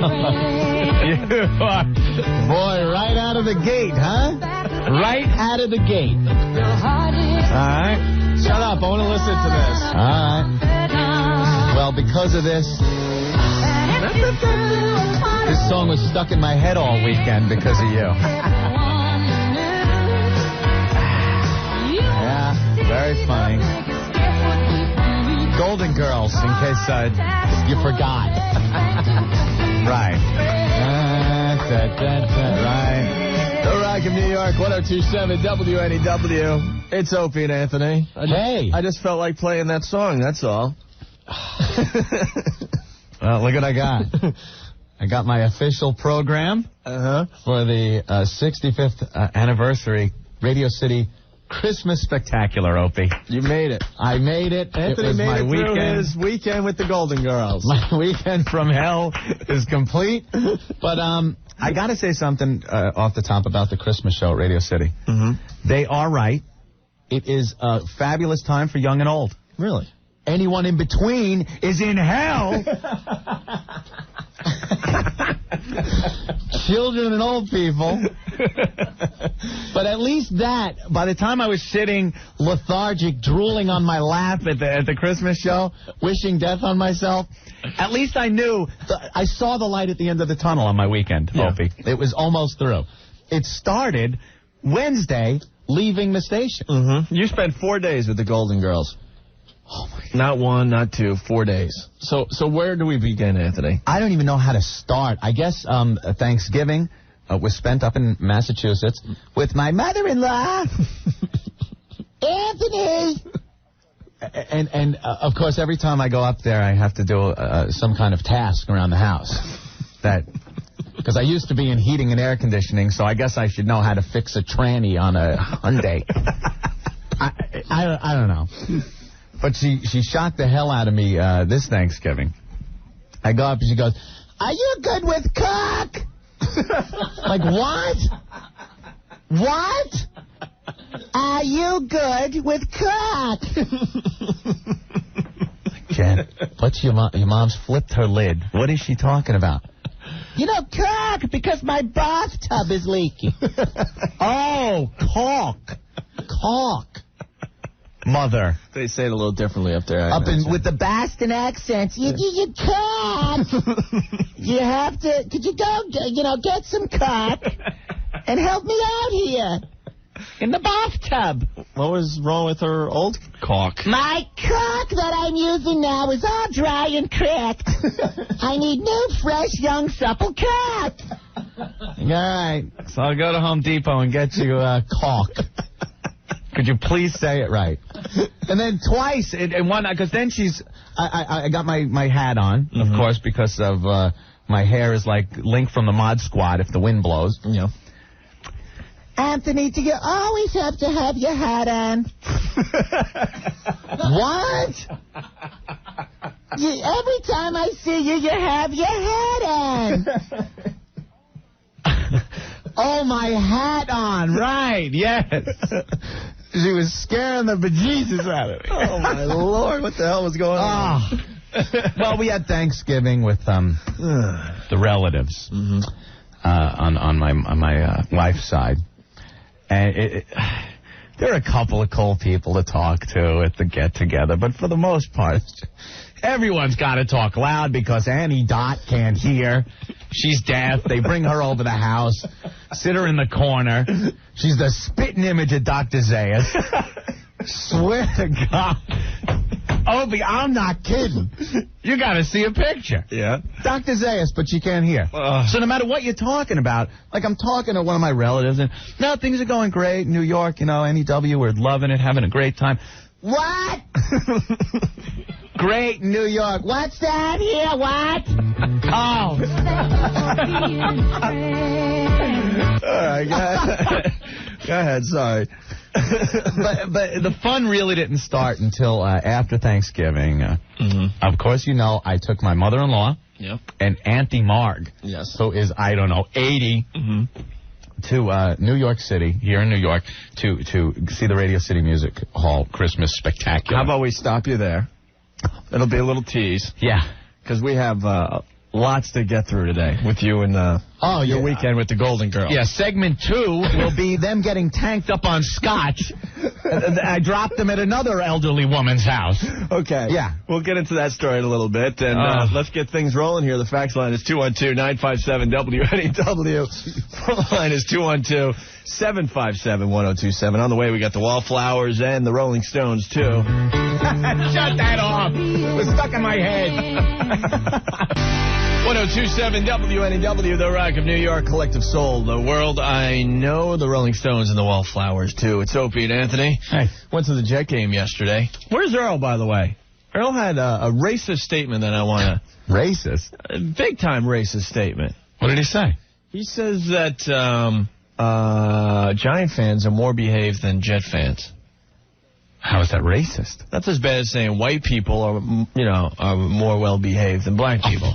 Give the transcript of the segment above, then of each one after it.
are. Boy, right out of the gate, huh? Right out of the gate. All right. Shut up. I want to listen to this. All right. Well, because of this song was stuck in my head all weekend because of you. Yeah, very funny. Golden Girls, in case you forgot. Right. Right. The Rock of New York, 102.7 WNEW. It's Opie and Anthony. Hey. I just felt like playing that song, that's all. Well, look what I got. I got my official program for the 65th anniversary Radio City Christmas Spectacular, Opie. You made it. I made it. Anthony it was made my it through weekend. his weekend with the Golden Girls. My weekend from hell is complete. But I got to say something off the top about the Christmas show at Radio City. Mm-hmm. They are right. It is a fabulous time for young and old. Really? Anyone in between is in hell. Children and old people. But at least that, by the time I was sitting lethargic, drooling on my lap at the Christmas show, wishing death on myself, at least I knew, I saw the light at the end of the tunnel on my weekend, Opie. It was almost through. It started Wednesday, leaving the station. Mm-hmm. You spent 4 days with the Golden Girls. Oh my God. Not 1, not 2, 4 days. So where do we begin, Anthony? I don't even know how to start. I guess Thanksgiving was spent up in Massachusetts with my mother-in-law, Anthony. And of course, every time I go up there, I have to do some kind of task around the house. Because I used to be in heating and air conditioning, so I guess I should know how to fix a tranny on a Hyundai. I don't know. But she shocked the hell out of me this Thanksgiving. I go up and she goes, "Are you good with cock?" Like, what? What? Are you good with cock? Jen, what's your mom's flipped her lid. What is she talking about? You know, cock, because my bathtub is leaking. Oh, caulk. Mother. They say it a little differently up there. With the Boston accent, you can't. You have to. Could you go, get some cock and help me out here in the bathtub? What was wrong with her old cock? My cock that I'm using now is all dry and cracked. I need new, fresh, young, supple cock. All right. So I'll go to Home Depot and get you a cock. Could you please say it right? And then twice, and one, because then I got my hat on, of course, because of my hair is like Link from the Mod Squad if the wind blows. Yeah. Anthony, do you always have to have your hat on? What? Every time I see you, you have your hat on. Oh, my hat on, right, yes. She was scaring the bejesus out of me. Oh, my Lord, what the hell was going on? Well, we had Thanksgiving with the relatives on my wife's side. And there are a couple of cool people to talk to at the get-together, but for the most part, everyone's got to talk loud because Annie Dot can't hear. She's deaf. They bring her over the house, sit her in the corner. She's the spitting image of Dr. Zayas. Swear to God. Opie, I'm not kidding. You got to see a picture. Yeah. Dr. Zayas, but she can't hear. So no matter what you're talking about, like I'm talking to one of my relatives, and no, things are going great in New York, NEW, we're loving it, having a great time. What? Great New York. What's that here? What? Oh. All right, go ahead, sorry. but the fun really didn't start until after Thanksgiving. Of course, I took my mother-in-law and Auntie Marg, who is, 80, to New York City, here in New York, to see the Radio City Music Hall Christmas Spectacular. How about we stop you there? It'll be a little tease. Yeah. Because we have Lots to get through today with you and your weekend with the Golden Girls. Yeah, segment 2 will be them getting tanked up on scotch. I dropped them at another elderly woman's house. Okay. Yeah. We'll get into that story in a little bit, and let's get things rolling here. The fax line is 212-957-WNEW. Phone line is 212-757-1027. On the way, we got the Wallflowers and the Rolling Stones, too. Shut that off. It was stuck in my head. 1027 WNEW, the Rock of New York, Collective Soul, the world I know, the Rolling Stones and the Wallflowers, too. It's Opie and Anthony. Hey. Went to the Jet game yesterday. Where's Earl, by the way? Earl had a racist statement that I want to... Racist? A big-time racist statement. What did he say? He says that Giant fans are more behaved than Jet fans. How is that racist? That's as bad as saying white people are more well-behaved than black people.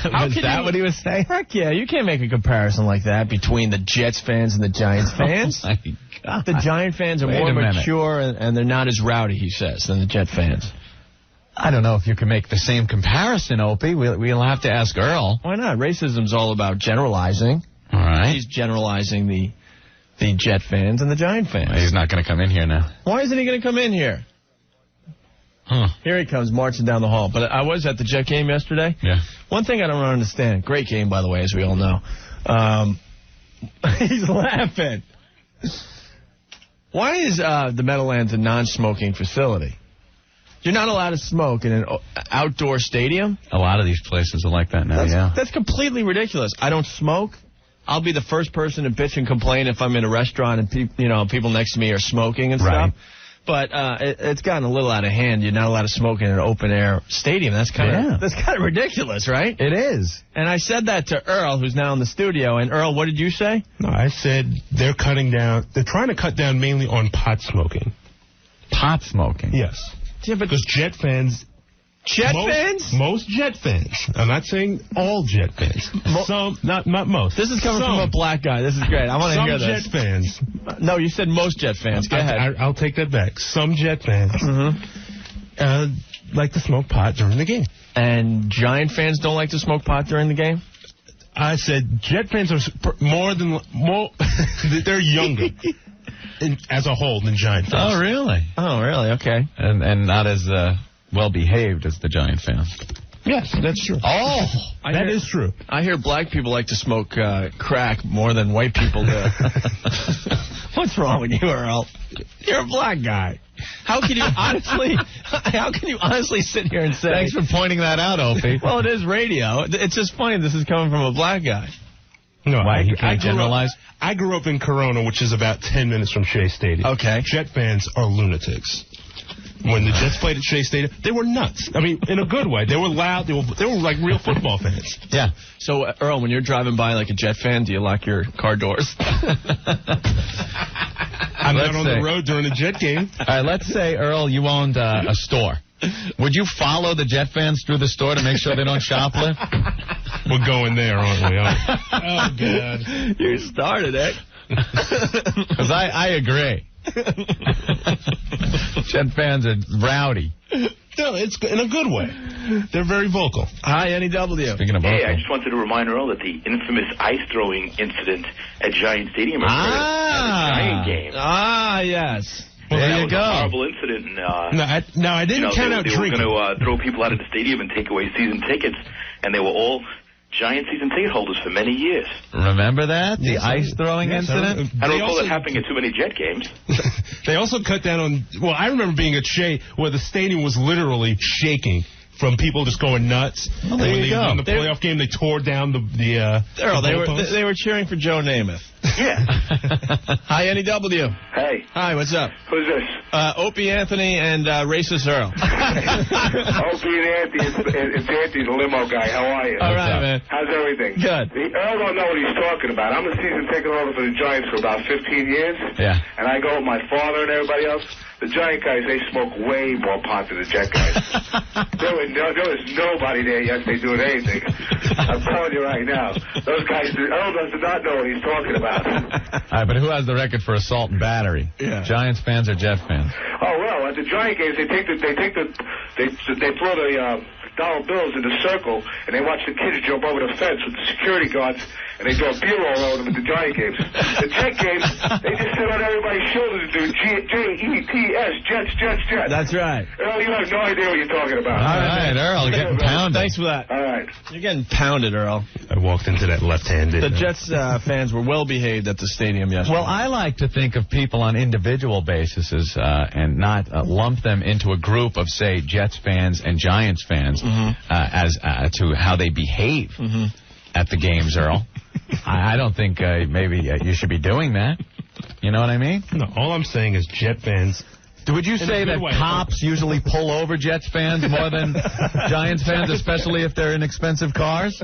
Was that what he was saying? Heck yeah, you can't make a comparison like that between the Jets fans and the Giants fans. Oh, my God. The Giant fans are more mature and they're not as rowdy, he says, than the Jet fans. I don't know if you can make the same comparison, Opie. We'll have to ask Earl. Why not? Racism's all about generalizing. All right. He's generalizing the Jet fans and the Giant fans. Well, he's not going to come in here now. Why isn't he going to come in here? Huh. Here he comes marching down the hall. But I was at the Jet game yesterday. Yeah. One thing I don't understand. Great game, by the way, as we all know. He's laughing. Why is the Meadowlands a non-smoking facility? You're not allowed to smoke in an outdoor stadium? A lot of these places are like that now, That's completely ridiculous. I don't smoke. I'll be the first person to bitch and complain if I'm in a restaurant and people next to me are smoking and stuff. But it's gotten a little out of hand. You're not allowed to smoke in an open-air stadium. That's kind of ridiculous, right? It is. And I said that to Earl, who's now in the studio. And, Earl, what did you say? No, I said they're trying to cut down mainly on pot smoking. Pot smoking? Yes. Yeah, but because Jet fans... Most Jet fans. I'm not saying all Jet fans. Some, not most. This is coming from a black guy. This is great. I want to hear this. Some Jet fans. No, you said most Jet fans. Go ahead. I'll take that back. Some Jet fans like to smoke pot during the game. And Giant fans don't like to smoke pot during the game? I said Jet fans are more... they're younger as a whole than Giant fans. Oh, really? Oh, really? Okay. And not as... well-behaved as the Giant fans. Yes, that's true. Oh, that is true. I hear black people like to smoke crack more than white people do. What's wrong with you, Earl? You're a black guy. How can you honestly sit here and say... Thanks for pointing that out, Opie. Well, it is radio. It's just funny this is coming from a black guy. No, why? He can't generalize? I grew up in Corona, which is about 10 minutes from Shea Stadium. Okay. Jet fans are lunatics. When the Jets played at Shea Stadium, they were nuts. I mean, in a good way. They were loud. They were like real football fans. Yeah. So, Earl, when you're driving by like a Jet fan, do you lock your car doors? I'm not on the road during a Jet game. All right, let's say, Earl, you owned a store. Would you follow the Jet fans through the store to make sure they don't shoplift? We're going there, aren't we? Oh, God. You started it. Because I agree. Jet fans are rowdy. No, it's in a good way. They're very vocal. Hi, NEW. Speaking of vocal. Hey, I just wanted to remind Earl that the infamous ice-throwing incident at Giant Stadium occurred at the Giant game. Ah, yes. Well, there you go. That was a horrible incident. And, I didn't count out drinking. They were going to throw people out of the stadium and take away season tickets, and they were all Giant season ticket holders for many years. Remember that? The ice-throwing incident? I don't recall it happening at too many Jet games. They also cut down on... Well, I remember being at Shea where the stadium was literally shaking from people just going nuts. Well, there you go. On the playoff game, they tore down the Earl, they were cheering for Joe Namath. Yeah. Hi, NEW. Hey. Hi, what's up? Who's this? Opie Anthony and racist Earl. Opie and Anthony. It's Anthony, the limo guy. How are you? All right, man. How's everything? Good. Earl don't know what he's talking about. I'm a season ticket holder for the Giants for about 15 years. Yeah. And I go with my father and everybody else. The Giant guys, they smoke way more pot than the Jet guys. there was nobody there yesterday doing anything. I'm telling you right now. Those guys, Earl does not know what he's talking about. All right, but who has the record for assault and battery? Yeah. Giants fans or Jet fans? Oh, well, at the Giant games, they throw the $1 bills in the circle, and they watch the kids jump over the fence with the security guards, and they throw a beer all over them at the Giant games. The Jet games, they just sit on everybody's shoulders and do J-E-T-S, Jets, Jets, Jets. That's right. Earl, you have no idea what you're talking about. All right, Earl, you're getting pounded. Thanks for that. All right. You're getting pounded, Earl. I walked into that left-handed. The Jets fans were well behaved at the stadium yesterday. Well, I like to think of people on individual bases and not lump them into a group of, say, Jets fans and Giants fans as to how they behave at the games, Earl. I don't think maybe you should be doing that. You know what I mean? No, all I'm saying is Jet fans. Would you say that cops usually pull over Jets fans more than Giants fans, especially if they're in expensive cars?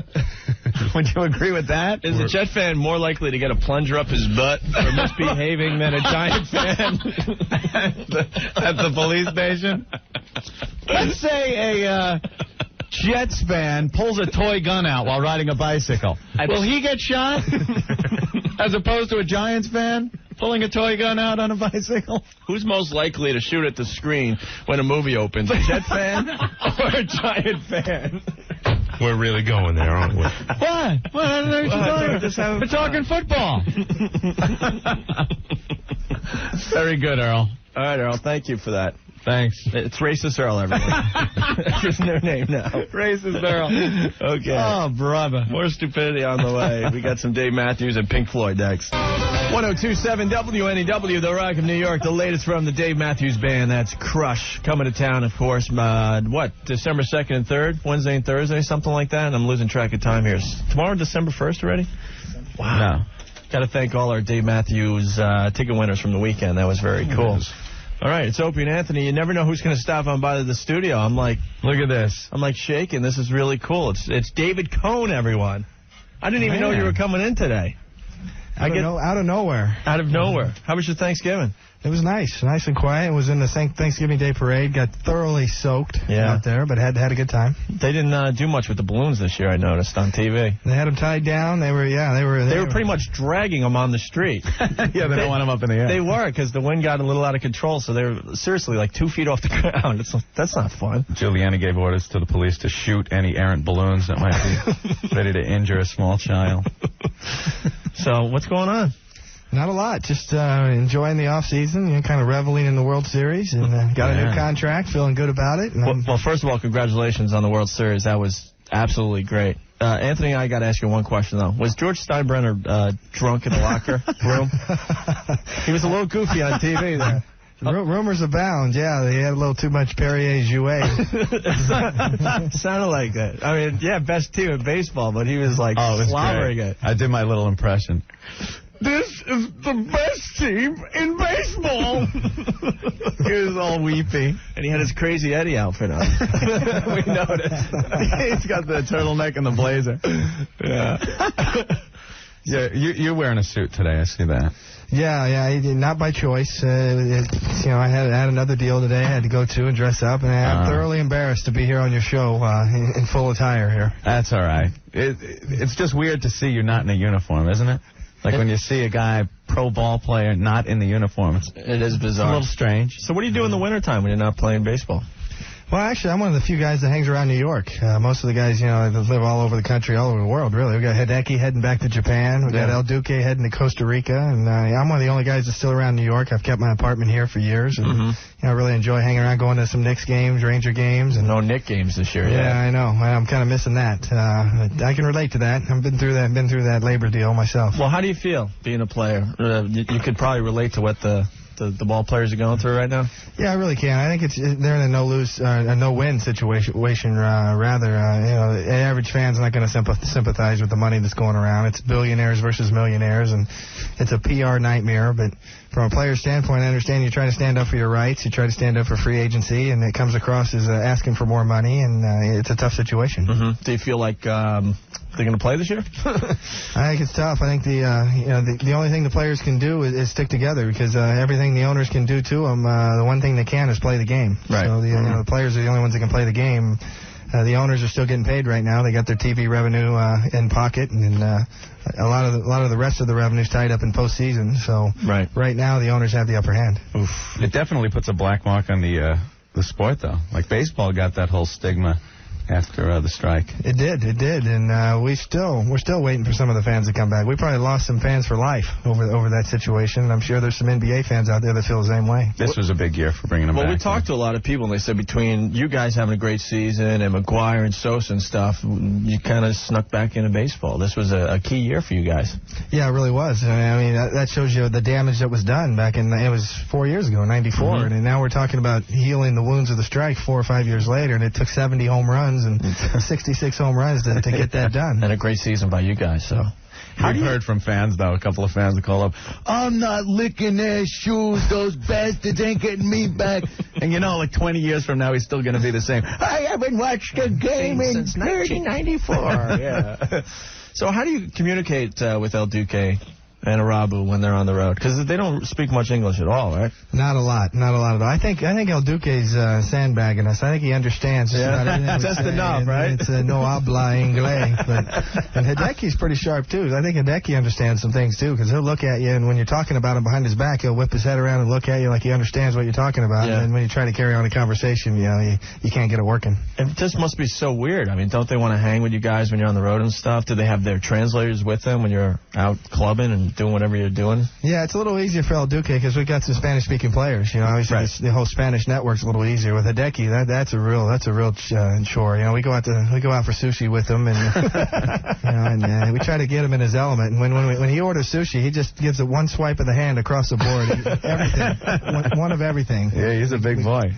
Would you agree with that? Is a Jet fan more likely to get a plunger up his butt for misbehaving than a Giant fan at the police station? Let's say a Jets fan pulls a toy gun out while riding a bicycle. Will he get shot? As opposed to a Giants fan pulling a toy gun out on a bicycle? Who's most likely to shoot at the screen when a movie opens? A Jet fan or a Giant fan? We're really going there, aren't we? What? We're talking football. Very good, Earl. All right, Earl. Thank you for that. Thanks. It's Racist Earl, everyone. That's his new name now. Racist Earl. Okay. Oh, brother. More stupidity on the way. We got some Dave Matthews and Pink Floyd next. 102.7 WNEW, The Rock of New York. The latest from the Dave Matthews Band. That's Crush. Coming to town, of course, December 2nd and 3rd? Wednesday and Thursday, something like that? I'm losing track of time here. Tomorrow, December 1st already? Wow. No. Got to thank all our Dave Matthews ticket winners from the weekend. That was very cool. All right, it's Opie and Anthony. You never know who's going to stop on by the studio. I'm like, look at this. I'm like shaking. This is really cool. It's David Cohen, everyone. I didn't even know you were coming in today. Out of nowhere. Out of nowhere. How was your Thanksgiving? It was nice and quiet. It was in the Thanksgiving Day parade. Got thoroughly soaked out there, but had a good time. They didn't do much with the balloons this year, I noticed, on TV. They had them tied down. They were pretty much dragging them on the street. They don't want them up in the air. They were, because the wind got a little out of control, so they were seriously like 2 feet off the ground. That's not fun. Giuliani gave orders to the police to shoot any errant balloons that might be ready to injure a small child. So, what's going on? Not a lot. Just enjoying the off season, kind of reveling in the World Series, and got a new contract, feeling good about it. Well, first of all, congratulations on the World Series. That was absolutely great. Anthony and I got to ask you one question, though. Was George Steinbrenner drunk in the locker room? He was a little goofy on TV there. Rumors abound. Yeah, they had a little too much Perrier Jouet. Sounded like that. I mean, yeah, best team in baseball, but he was like slobbering it. I did my little impression. This is the best team in baseball. He was all weepy. And he had his Crazy Eddie outfit on. We noticed. He's got the turtleneck and the blazer. Yeah. Yeah, you're wearing a suit today. I see that. Yeah, not by choice. I had another deal today I had to go to and dress up, and I'm thoroughly embarrassed to be here on your show in full attire here. That's all right. It's just weird to see you not in a uniform, isn't it? Like when you see a guy, pro ball player, not in the uniform. It is bizarre. It's a little strange. So what do you do in the wintertime when you're not playing baseball? Well, actually, I'm one of the few guys that hangs around New York. Most of the guys, live all over the country, all over the world, really. We got Hideki heading back to Japan. We got El Duque heading to Costa Rica. And I'm one of the only guys that's still around New York. I've kept my apartment here for years. And, I really enjoy hanging around, going to some Knicks games, Ranger games. And no Knicks games this year. Yeah, I know. I'm kind of missing that. I can relate to that. I've been through that labor deal myself. Well, how do you feel being a player? You could probably relate to what the ball players are going through right now? Yeah, I really can. I think they're in a no-win situation. Rather, the average fan's not going to sympathize with the money that's going around. It's billionaires versus millionaires, and it's a PR nightmare. But from a player's standpoint, I understand you try to stand up for your rights. You try to stand up for free agency, and it comes across as asking for more money, and it's a tough situation. Mm-hmm. Do you feel like they're going to play this year? I think it's tough. I think the only thing the players can do is stick together, because everything the owners can do to them, the one thing they can is play the game. Right. So the players are the only ones that can play the game. The owners are still getting paid right now. They got their TV revenue in pocket, and a lot of the rest of the revenue's tied up in postseason. So right now the owners have the upper hand. Oof. It definitely puts a black mark on the sport, though. Like baseball got that whole stigma after the strike. It did, and we're still waiting for some of the fans to come back. We probably lost some fans for life over that situation, and I'm sure there's some NBA fans out there that feel the same way. This was a big year for bringing them back. Well, we talked to a lot of people, and they said between you guys having a great season and McGuire and Sosa and stuff, you kind of snuck back into baseball. This was a key year for you guys. Yeah, it really was. I mean, that shows you the damage that was done back in, it was 4 years ago, 94, and now we're talking about healing the wounds of the strike 4 or 5 years later, and it took 70 home runs and 66 home runs to get that done. And a great season by you guys, so. We've heard from fans, though, a couple of fans that call up, I'm not licking their shoes, those bastards ain't getting me back. And, you know, like 20 years from now, he's still going to be the same. I haven't watched a game since 1994. Yeah. So how do you communicate with El Duque and Arabu when they're on the road? Because they don't speak much English at all, right? Not a lot at all. I think El Duque's sandbagging us. I think he understands just about everything. Just enough, right? It's no habla inglés. And Hideki's pretty sharp, too. I think Hideki understands some things, too, because he'll look at you, and when you're talking about him behind his back, he'll whip his head around and look at you like he understands what you're talking about. Yeah. And then when you try to carry on a conversation, you can't get it working. It just must be so weird. I mean, don't they want to hang with you guys when you're on the road and stuff? Do they have their translators with them when you're out clubbing and doing whatever you're doing? Yeah, it's a little easier for El Duque because we've got some Spanish-speaking players. Obviously the whole Spanish network's a little easier. With Hideki, that's a real chore. We go out for sushi with him, and and we try to get him in his element. And when he orders sushi, he just gives it one swipe of the hand across the board. Everything, one of everything. Yeah, he's a big boy.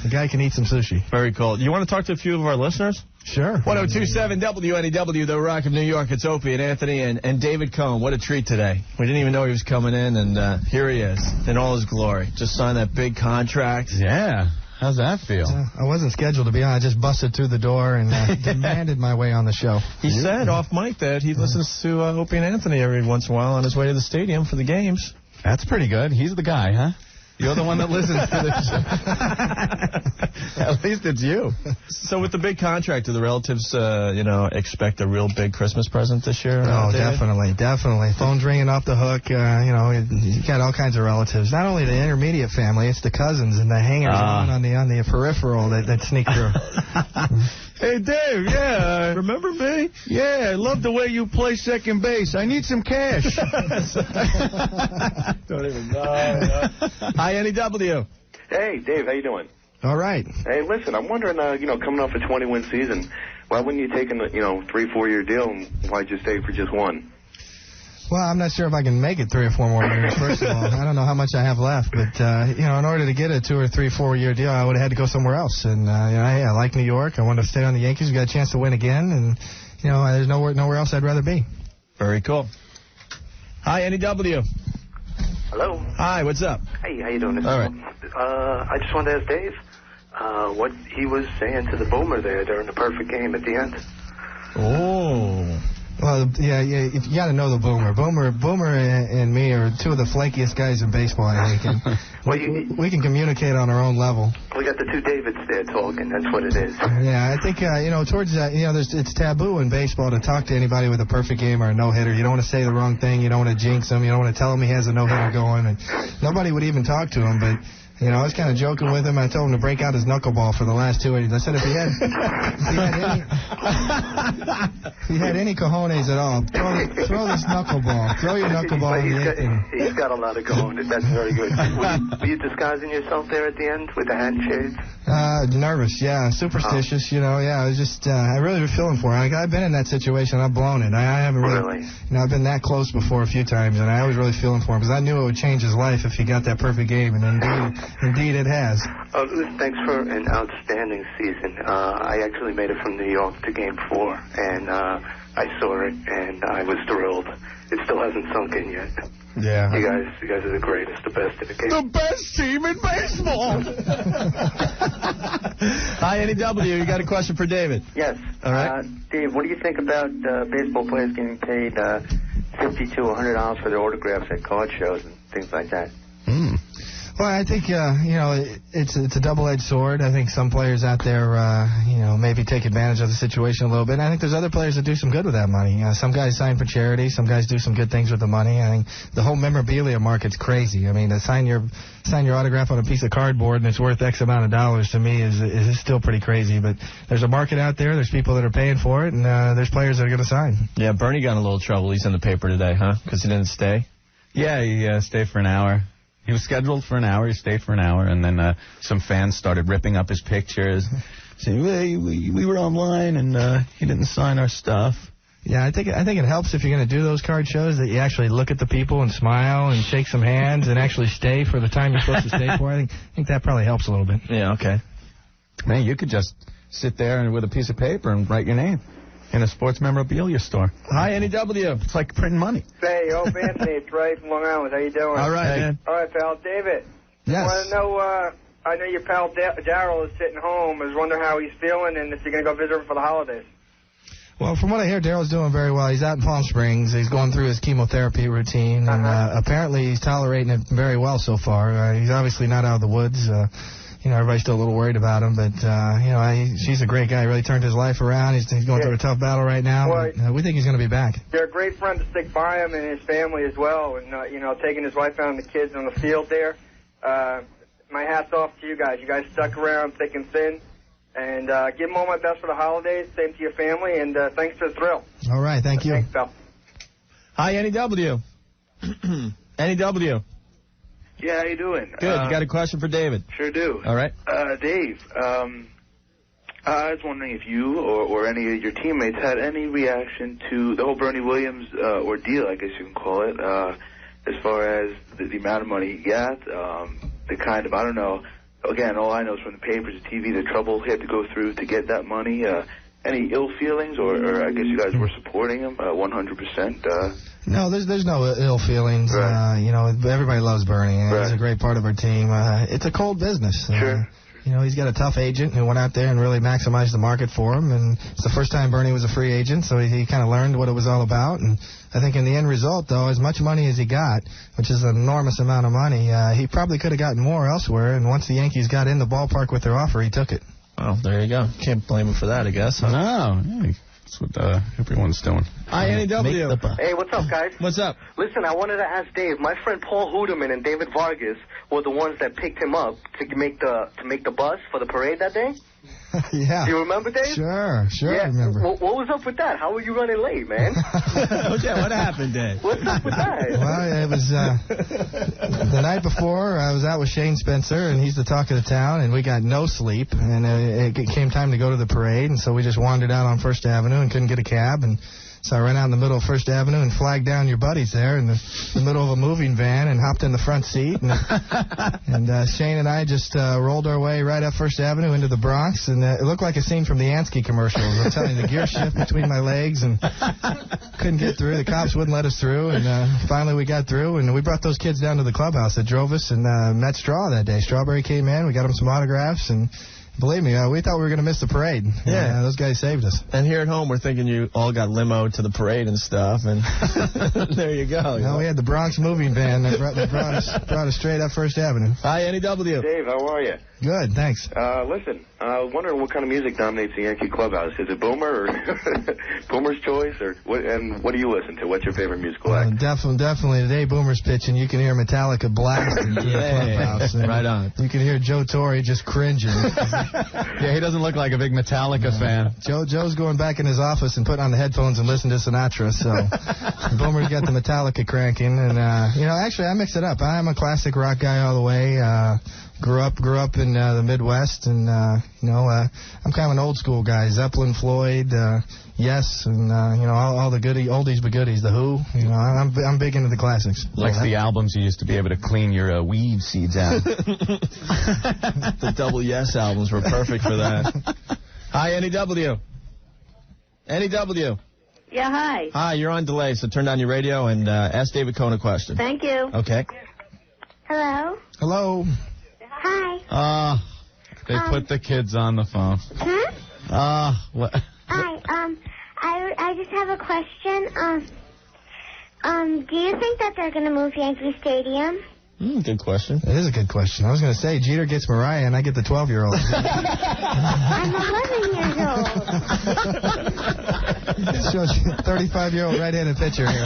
The guy can eat some sushi. Very cool. You want to talk to a few of our listeners? Sure. 1027 WNEW, The Rock of New York. It's Opie and Anthony and David Cohen. What a treat today. We didn't even know he was coming in, and here he is in all his glory. Just signed that big contract. Yeah. How's that feel? I wasn't scheduled to be on. I just busted through the door and demanded my way on the show. He said off mic that he listens to Opie and Anthony every once in a while on his way to the stadium for the games. That's pretty good. He's the guy, huh? You're the one that listens to the show. At least it's you. So with the big contract, do the relatives, expect a real big Christmas present this year? Oh, definitely. Phone's ringing off the hook. You got all kinds of relatives. Not only the intermediate family, it's the cousins and the hangers-on on the peripheral that sneak through. Hey, Dave, yeah. Remember me? Yeah, I love the way you play second base. I need some cash. Don't even know. Hi, NEW. Hey, Dave, how you doing? All right. Hey, listen, I'm wondering, coming off a 20-win season, why wouldn't you take a 3-4 year deal, and why'd you stay for just one? Well, I'm not sure if I can make it 3 or 4 more years, first of all. I don't know how much I have left. But, in order to get a 2 or 3, 4 year deal, I would have had to go somewhere else. And, I like New York. I wanted to stay on the Yankees. We got a chance to win again. And, there's nowhere else I'd rather be. Very cool. Hi, NEW. Hello. Hi, what's up? Hey, how you doing? All right. I just wanted to ask Dave what he was saying to the Boomer there during the perfect game at the end. Oh. Well, yeah, you got to know the Boomer. Boomer and me are 2 of the flakiest guys in baseball, I think. And we can communicate on our own level. We got the 2 Davids there talking. That's what it is. Yeah, I think, towards that, it's taboo in baseball to talk to anybody with a perfect game or a no-hitter. You don't want to say the wrong thing. You don't want to jinx him. You don't want to tell him he has a no-hitter going. And nobody would even talk to him, but... I was kind of joking with him. I told him to break out his knuckleball for the last 2 innings. I said if he had any cojones at all, throw this knuckleball. Throw your knuckleball in the 8th inning. He's got a lot of cojones. That's very good. Were you disguising yourself there at the end with the hat and shades? Nervous, yeah. Superstitious, I was just, I really was feeling for him. I've been in that situation. I've blown it. I haven't really. I've been that close before a few times, and I was really feeling for him because I knew it would change his life if he got that perfect game, and indeed it has. Thanks for an outstanding season. I actually made it from New York to Game 4, and I saw it, and I was thrilled. It still hasn't sunk in yet. Yeah. You guys are the greatest, the best in the game. The best team in baseball. Hi, NEW. You got a question for David? Yes. All right. Dave, what do you think about baseball players getting paid $50 to $100 for their autographs at card shows and things like that? Well, I think, it's a double-edged sword. I think some players out there, maybe take advantage of the situation a little bit. And I think there's other players that do some good with that money. Some guys sign for charity. Some guys do some good things with the money. I think the whole memorabilia market's crazy. I mean, to sign your autograph on a piece of cardboard and it's worth X amount of dollars to me is still pretty crazy. But there's a market out there. There's people that are paying for it, and there's players that are going to sign. Yeah, Bernie got in a little trouble. He's in the paper today, huh? Because he didn't stay. Yeah, he stayed for an hour. He was scheduled for an hour. He stayed for an hour, and then some fans started ripping up his pictures, saying, we were online, and he didn't sign our stuff. Yeah, I think it helps if you're going to do those card shows that you actually look at the people and smile and shake some hands and actually stay for the time you're supposed to stay for. I think that probably helps a little bit. Yeah, okay. Man, you could just sit there with a piece of paper and write your name in a sports memorabilia store. Hi, NEW. It's like printing money. Say, Anthony, it's Ray from Long Island. How you doing? All right, man. All right, pal. David. Yes. I want to know, I know your pal Daryl is sitting home. I was wondering how he's feeling and if you're going to go visit him for the holidays. Well, from what I hear, Daryl's doing very well. He's out in Palm Springs. He's going through his chemotherapy routine, and apparently he's tolerating it very well so far. He's obviously not out of the woods. Everybody's still a little worried about him, but, she's a great guy. He really turned his life around. He's going through a tough battle right now. Well, we think he's going to be back. You're a great friend to stick by him and his family as well, and, taking his wife out and the kids on the field there. My hat's off to you guys. You guys stuck around thick and thin. And give them all my best for the holidays. Same to your family, and thanks for the thrill. All right, thank you. Thanks, pal. Hi, NEW. NEW. Yeah, how you doing? Good. You got a question for David? Sure do. All right. Dave, I was wondering if you or any of your teammates had any reaction to the whole Bernie Williams ordeal, I guess you can call it, as far as the amount of money he got, the kind of, I don't know. Again, all I know is from the papers, the TV, the trouble he had to go through to get that money. Any ill feelings, or I guess you guys were supporting him 100%? No, there's no ill feelings. Right. Everybody loves Bernie. Right. He's a great part of our team. It's a cold business. Sure. He's got a tough agent who went out there and really maximized the market for him. And it's the first time Bernie was a free agent, so he kind of learned what it was all about. And I think in the end result, though, as much money as he got, which is an enormous amount of money, he probably could have gotten more elsewhere. And once the Yankees got in the ballpark with their offer, he took it. Oh, there you go. Can't blame him for that, I guess. Huh? No, that's what everyone's doing. Hi, NEW. Hey, what's up, guys? What's up? Listen, I wanted to ask Dave. My friend Paul Huderman and David Vargas were the ones that picked him up to make the bus for the parade that day. Yeah. Do you remember, Dave? Sure, yeah. I remember. What was up with that? How were you running late, man? Yeah, what happened, Dave? What's up with that? Well, it was the night before. I was out with Shane Spencer, and he's the talk of the town, and we got no sleep. And it came time to go to the parade, and so we just wandered out on First Avenue and couldn't get a cab. And so I ran out in the middle of First Avenue and flagged down your buddies there in the middle of a moving van and hopped in the front seat. And Shane and I just rolled our way right up First Avenue into the Bronx. And it looked like a scene from the Yankee commercials. I'm telling you, the gear shift between my legs and couldn't get through. The cops wouldn't let us through. And finally we got through. And we brought those kids down to the clubhouse that drove us and met Straw that day. Strawberry came in. We got him some autographs. And believe me, we thought we were going to miss the parade. Yeah, those guys saved us. And here at home, we're thinking you all got limo to the parade and stuff, and there you go. No, we had the Bronx moving van that brought us straight up First Avenue. Hi, NEW. Dave, how are you? Good, thanks. Listen, I was wondering what kind of music dominates the Yankee clubhouse. Is it Boomer or Boomer's Choice, or what? And what do you listen to? What's your favorite musical act? Definitely today Boomer's pitching. You can hear Metallica blasting through the clubhouse. Right on. You can hear Joe Torre just cringing. Yeah, he doesn't look like a big Metallica fan. Joe's going back in his office and putting on the headphones and listening to Sinatra. So Boomer's got the Metallica cranking, and actually I mix it up. I'm a classic rock guy all the way. Grew up in the Midwest, and I'm kind of an old school guy. Zeppelin, Floyd, Yes, and all the oldies but goodies. The Who. I'm big into the classics. Like the albums you used to be able to clean your weed seeds out. The double Yes albums were perfect for that. Hi, NEW. NEW. Yeah, hi. Hi, you're on delay, so turn down your radio and ask David Cohen a question. Thank you. Okay. Hello. Hello. Hi. They put the kids on the phone. What? Hi. I just have a question. Do you think that they're going to move Yankee Stadium? Good question. It is a good question. I was going to say, Jeter gets Mariah, and I get the 12-year-old. I'm 11 years old. 35-year-old right-handed pitcher here.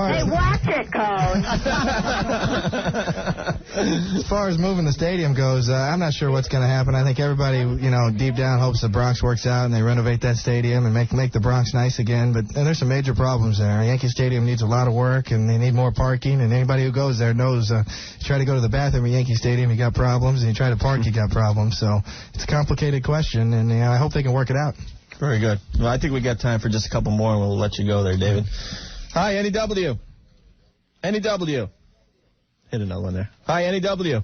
Hey, watch it, Cohen. As far as moving the stadium goes, I'm not sure what's going to happen. I think everybody, deep down hopes the Bronx works out and they renovate that stadium and make the Bronx nice again. But there's some major problems there. Yankee Stadium needs a lot of work, and they need more parking. And anybody who goes there knows, you try to go to the bathroom at Yankee Stadium, you got problems, and you try to park, you got problems. So it's a complicated question, and I hope they can work it out. Very good. Well, I think we got time for just a couple more, and we'll let you go there, David. Hi, NEW. NEW. Hit another one there. Hi, NEW.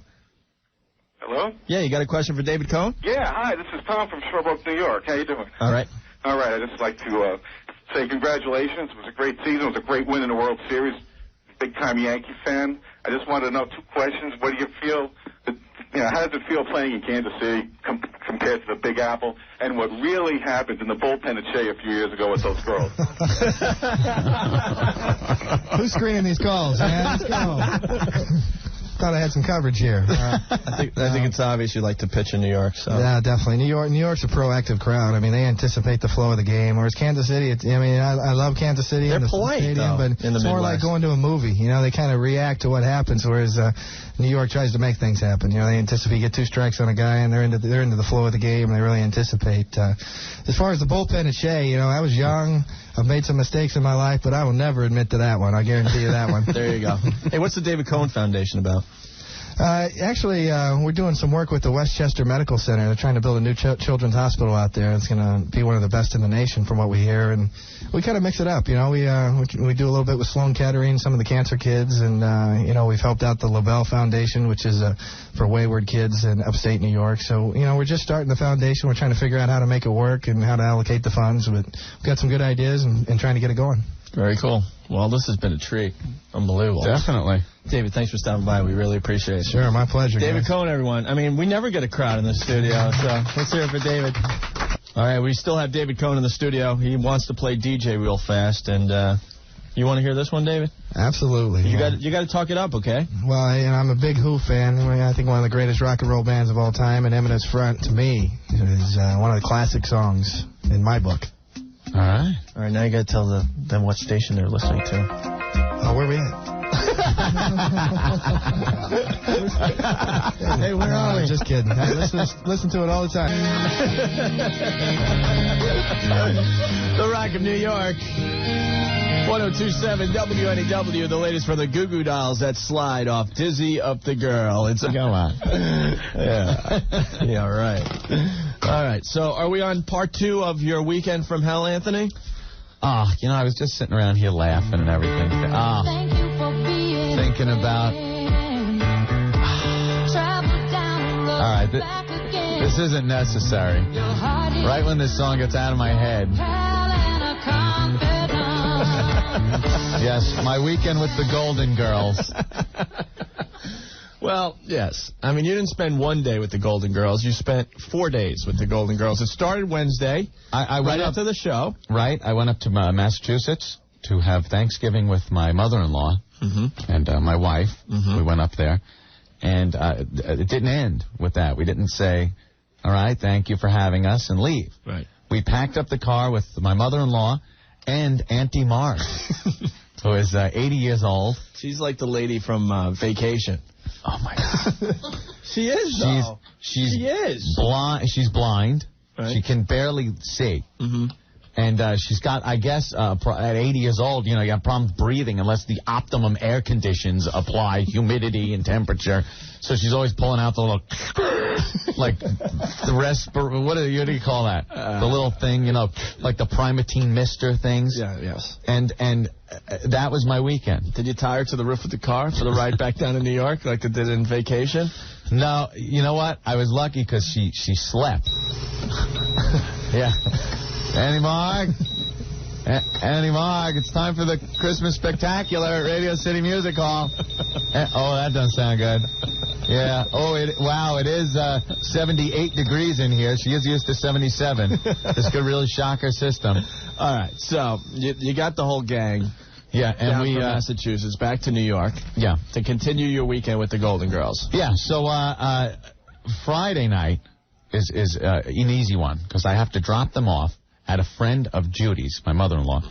Hello? Yeah, you got a question for David Cohen? Yeah, hi, this is Tom from Sherbrooke, New York. How you doing? All right. All right, I'd just like to say congratulations. It was a great season. It was a great win in the World Series. Big-time Yankee fan. I just wanted to know 2 questions. What do you feel, how does it feel playing in Kansas City compared to the Big Apple? And what really happened in the bullpen at Shea a few years ago with those girls? Who's screening these calls, man? Let's go. Thought I had some coverage here. I think it's obvious you like to pitch in New York. So. Yeah, definitely. New York's a proactive crowd. I mean, they anticipate the flow of the game. Whereas Kansas City, I love Kansas City. They're in the polite, stadium, though, but in the it's more Midwest. like going to a movie. They kind of react to what happens, whereas New York tries to make things happen. They anticipate you get 2 strikes on a guy, and they're into the flow of the game, and they really anticipate. As far as the bullpen at Shea, I was young. I've made some mistakes in my life, but I will never admit to that one. I guarantee you that one. There you go. Hey, what's the David Cohen Foundation about? Actually, we're doing some work with the Westchester Medical Center. They're trying to build a new children's hospital out there. It's going to be one of the best in the nation from what we hear. And we kind of mix it up. We do a little bit with Sloan Kettering, some of the cancer kids. And, we've helped out the LaBelle Foundation, which is for wayward kids in upstate New York. So, we're just starting the foundation. We're trying to figure out how to make it work and how to allocate the funds. But we've got some good ideas and trying to get it going. Very cool. Well, this has been a treat. Unbelievable. Definitely. David, thanks for stopping by. We really appreciate it. Sure, my pleasure. David guys. Cohen, everyone. I mean, we never get a crowd in the studio, so let's hear it for David. All right, we still have David Cohen in the studio. He wants to play DJ real fast, and you want to hear this one, David? Absolutely. You got to talk it up, okay? Well, I'm a big Who fan. I think one of the greatest rock and roll bands of all time, and Eminence Front, to me, is one of the classic songs in my book. All right. All right, now you got to tell them what station they're listening to. Oh, where are we at? Hey, where are we? Just kidding. Hey, listen to it all the time. The Rock of New York. 1027 WNEW, the latest from the Goo Goo Dolls, that slide off Dizzy Up the Girl. Come on. Yeah, right. All right, so are we on part 2 of your weekend from hell, Anthony? I was just sitting around here laughing and everything. Thinking about... All right, this isn't necessary. Right when this song gets out of my head... Yes, my weekend with the Golden Girls. Well, yes. I mean, you didn't spend one day with the Golden Girls. You spent 4 days with the Golden Girls. It started Wednesday, I went right after the show. Right. I went up to Massachusetts to have Thanksgiving with my mother-in-law and my wife. We went up there. And it didn't end with that. We didn't say, all right, thank you for having us, and leave. Right. We packed up the car with my mother-in-law and Auntie Marge, who is 80 years old. She's like the lady from Vacation. Oh, my God. She is, though. She is. Blind. She's blind. Right. She can barely see. And she's got, I guess, at 80 years old, you got problems breathing unless the optimum air conditions apply, humidity and temperature. So she's always pulling out the little, like, the what do you call that? The little thing, like the Primatine mister things. Yeah, yes. And that was my weekend. Did you tie her to the roof of the car for the ride back down to New York like they did in Vacation? No, you know what? I was lucky because she slept. Yeah. Annie Marg, it's time for the Christmas Spectacular at Radio City Music Hall. Oh, that doesn't sound good. Yeah. Oh, it is 78 degrees in here. She is used to 77. This could really shock her system. All right, so you got the whole gang. Yeah, and down we from Massachusetts back to New York. Yeah, to continue your weekend with the Golden Girls. Yeah, so Friday night is an easy one because I have to drop them off at a friend of Judy's, my mother-in-law,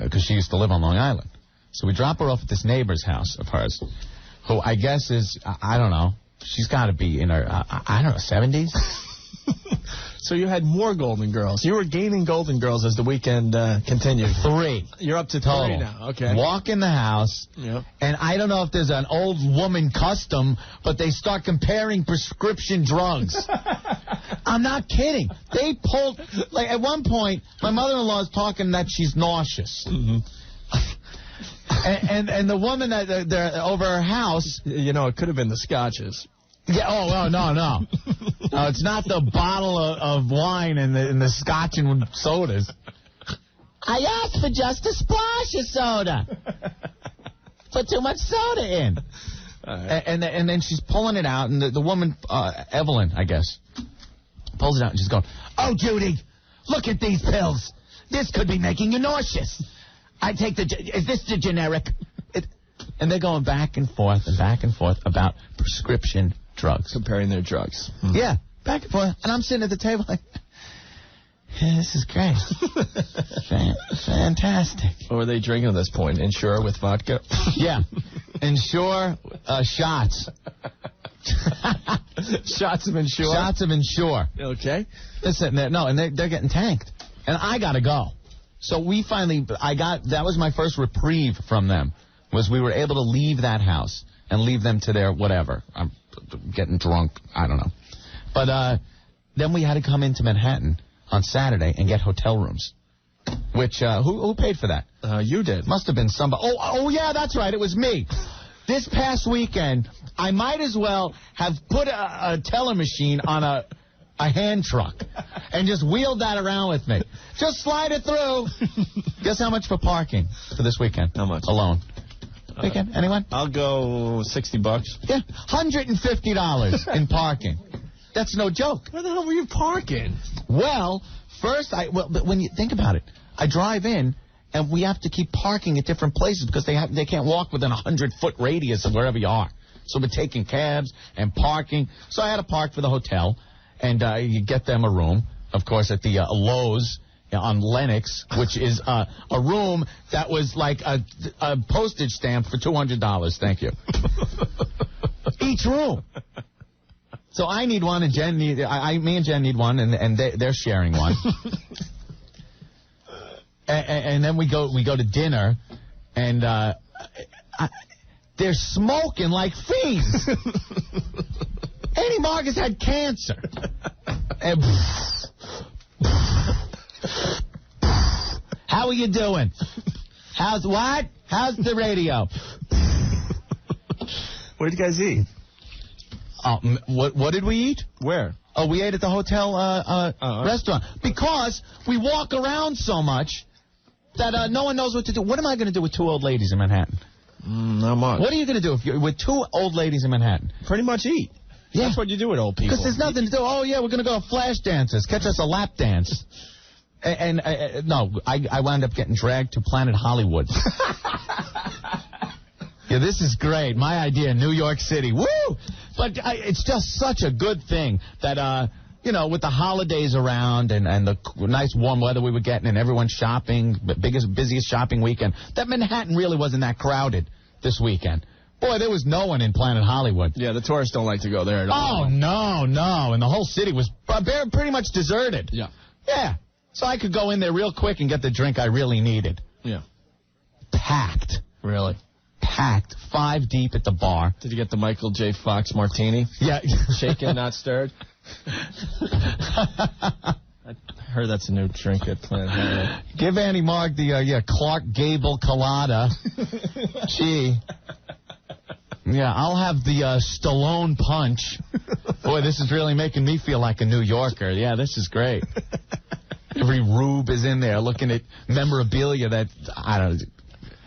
because she used to live on Long Island. So we drop her off at this neighbor's house of hers, who I guess is, I don't know, she's got to be in her, I don't know, 70s? So you had more Golden Girls. You were gaining Golden Girls as the weekend continued. 3. You're up to total 3 now. Okay. Walk in the house, and I don't know if there's an old woman custom, but they start comparing prescription drugs. I'm not kidding. They pulled, like, at one point, my mother-in-law is talking that she's nauseous. And the woman that they're over her house, you know, it could have been the scotches. Yeah. No. It's not the bottle of wine and the scotch and sodas. I asked for just a splash of soda. Put too much soda in. Right. And then she's pulling it out, and the woman, Evelyn, I guess, pulls it out, and she's going, "Oh, Judy, look at these pills. This could be making you nauseous. I take is this the generic?" And they're going back and forth about prescription drugs. Comparing their drugs. Yeah, back and forth. And I'm sitting at the table like, yeah, this is great. Fantastic. What were they drinking at this point? Ensure with vodka? Yeah. Ensure shots. Shots of Ensure? Shots of Ensure. Okay. Listen, and they're getting tanked. And I got to go. So we finally, that was my first reprieve from them, was we were able to leave that house and leave them to their whatever. I'm getting drunk. I don't know. But then we had to come into Manhattan on Saturday and get hotel rooms. Which, who paid for that? You did. Must have been somebody. Oh, yeah, that's right. It was me. This past weekend, I might as well have put a teller machine on a hand truck and just wheeled that around with me. Just slide it through. Guess how much for parking for this weekend? How much? Alone. Weekend? Anyone? I'll go $60. Yeah, $150 in parking. That's no joke. Where the hell were you parking? Well, first, when you think about it, I drive in, and we have to keep parking at different places because they can't walk within a 100-foot radius of wherever you are. So we're taking cabs and parking. So I had to park for the hotel, and you get them a room, of course, at the Lowe's on Lenox, which is a room that was like a postage stamp for $200. Thank you. Each room. So I need one, and Jen me and Jen need one, and they're sharing one. and then we go to dinner, and they're smoking like fiends. Annie Marcus had cancer. And how are you doing? How's the radio? Where did you guys eat? What did we eat? Where? Oh, we ate at the hotel restaurant. Because we walk around so much that no one knows what to do. What am I going to do with 2 old ladies in Manhattan? Not much. What are you going to do if you're with 2 old ladies in Manhattan? Pretty much eat. Yeah. That's what you do with old people. Because there's nothing to do. Oh, yeah, we're going to go to flash dances. Catch us a lap dance. And no, I wound up getting dragged to Planet Hollywood. Yeah, this is great. My idea, New York City. Woo! But it's just such a good thing that, with the holidays around and the nice warm weather we were getting and everyone shopping, busiest shopping weekend, that Manhattan really wasn't that crowded this weekend. Boy, there was no one in Planet Hollywood. Yeah, the tourists don't like to go there at all. Oh, no. And the whole city was pretty much deserted. Yeah. Yeah. So I could go in there real quick and get the drink I really needed. Yeah. Packed. Really? Packed. 5 deep at the bar. Did you get the Michael J. Fox martini? Yeah. Shaken, not stirred? I heard that's a new drink at Planet Hollywood. Give Annie Mark the Clark Gable colada. Gee. Yeah, I'll have the Stallone punch. Boy, this is really making me feel like a New Yorker. Yeah, this is great. Every rube is in there looking at memorabilia that, I don't know.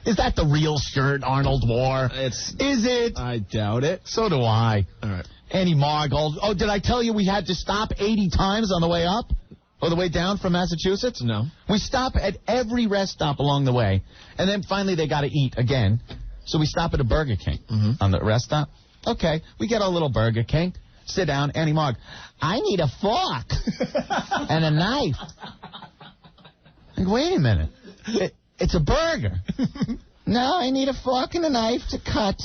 Is that the real shirt Arnold wore? Is it? I doubt it. So do I. All right. Annie Margold. Oh, did I tell you we had to stop 80 times on the way up? On the way down from Massachusetts? No. We stop at every rest stop along the way, and then finally they got to eat again. So we stop at a Burger King on the rest stop. Okay, we get our little Burger King, sit down, Annie Mark, I need a fork and a knife. Like, wait a minute. It's a burger. No, I need a fork and a knife to cut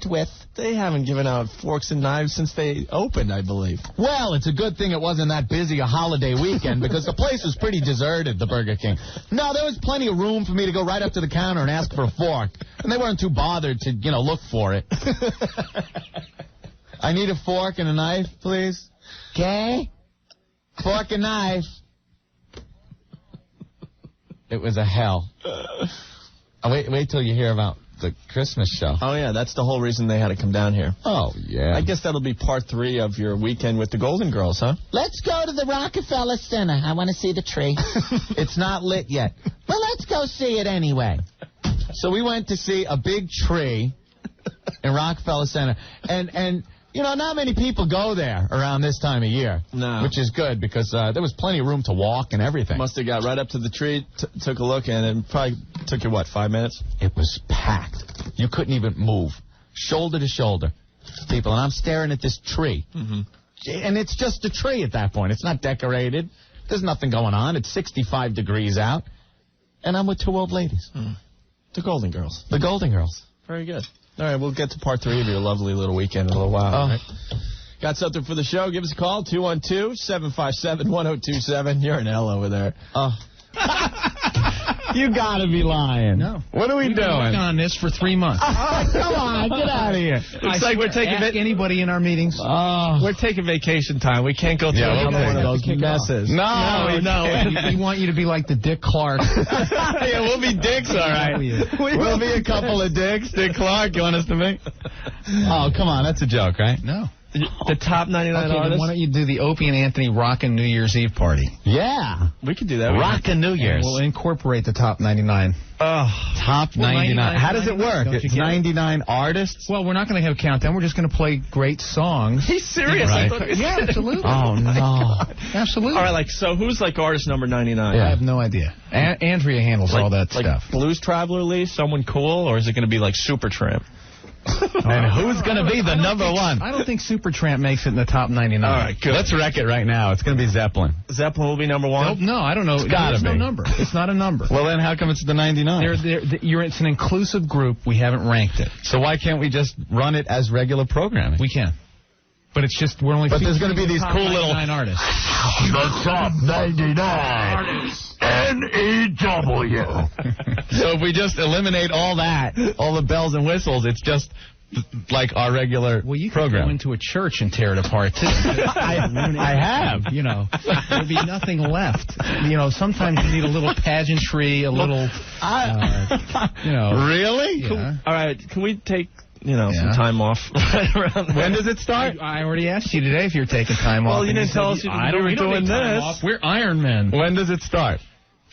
with. They haven't given out forks and knives since they opened, I believe. Well, it's a good thing it wasn't that busy a holiday weekend because the place was pretty deserted, the Burger King. No, there was plenty of room for me to go right up to the counter and ask for a fork. And they weren't too bothered to, look for it. I need a fork and a knife, please. Okay? Fork and knife. It was a hell. Wait till you hear about the Christmas show. Oh, yeah, that's the whole reason they had to come down here. Oh, yeah. I guess that'll be part 3 of your weekend with the Golden Girls, huh? Let's go to the Rockefeller Center. I want to see the tree. It's not lit yet. Well, let's go see it anyway. So we went to see a big tree in Rockefeller Center. And not many people go there around this time of year. No. Which is good because there was plenty of room to walk and everything. Must have got right up to the tree, took a look, and it probably took you, 5 minutes? It was packed. You couldn't even move. Shoulder to shoulder. People. And I'm staring at this tree. Mm-hmm. And it's just a tree at that point. It's not decorated. There's nothing going on. It's 65 degrees out. And I'm with 2 old ladies. The Golden Girls. The Golden Girls. Very good. All right, we'll get to part 3 of your lovely little weekend in a little while. All right? Got something for the show? Give us a call, 212-757-1027. You're an L over there. You gotta be lying. No. What are we doing? We've been working on this for 3 months. Oh, come on, get out of here. It's like we're taking anybody in our meetings. We're taking vacation time. We can't go through one of those messes. No. We want you to be like the Dick Clark. Yeah, we'll be dicks, all right. We'll be a couple of dicks. Dick Clark, you want us to be? Oh, come on, that's a joke, right? No. The top 99 artists? Then why don't you do the Opie and Anthony Rockin' New Year's Eve party? Yeah. We could do that. Rockin' New Year's. We'll incorporate the top 99. Top 99. How does it work? It's 99 artists? Well, we're not going to have a countdown. We're just going to play great songs. He's serious. Right. Yeah, absolutely. Oh, no. Absolutely. All right, so who's artist number 99? Yeah. I have no idea. Andrea handles all that stuff. Blues Traveler Lee, someone cool, or is it going to be like Supertramp? And who's going to be the number 1? I don't think Supertramp makes it in the top 99. All right, good. Let's wreck it right now. It's going to be Zeppelin. Zeppelin will be number 1? No, I don't know. It's got to be. No number. It's not a number. Well, then how come it's the 99? It's an inclusive group. We haven't ranked it. So why can't we just run it as regular programming? We can. But it's just, we're only... But there's going to be these cool little... artists. The top 99 artists. N-E-W. So if we just eliminate all that, all the bells and whistles, it's just like our regular program. Well, you can go into a church and tear it apart, too. I have. There'll be nothing left. Sometimes you need a little pageantry, a little... Really? Yeah. All right, can we take... some time off right around. When does it start? I already asked you today if you're taking time off. Well, you didn't tell us we were doing this. We're Iron Men. When does it start?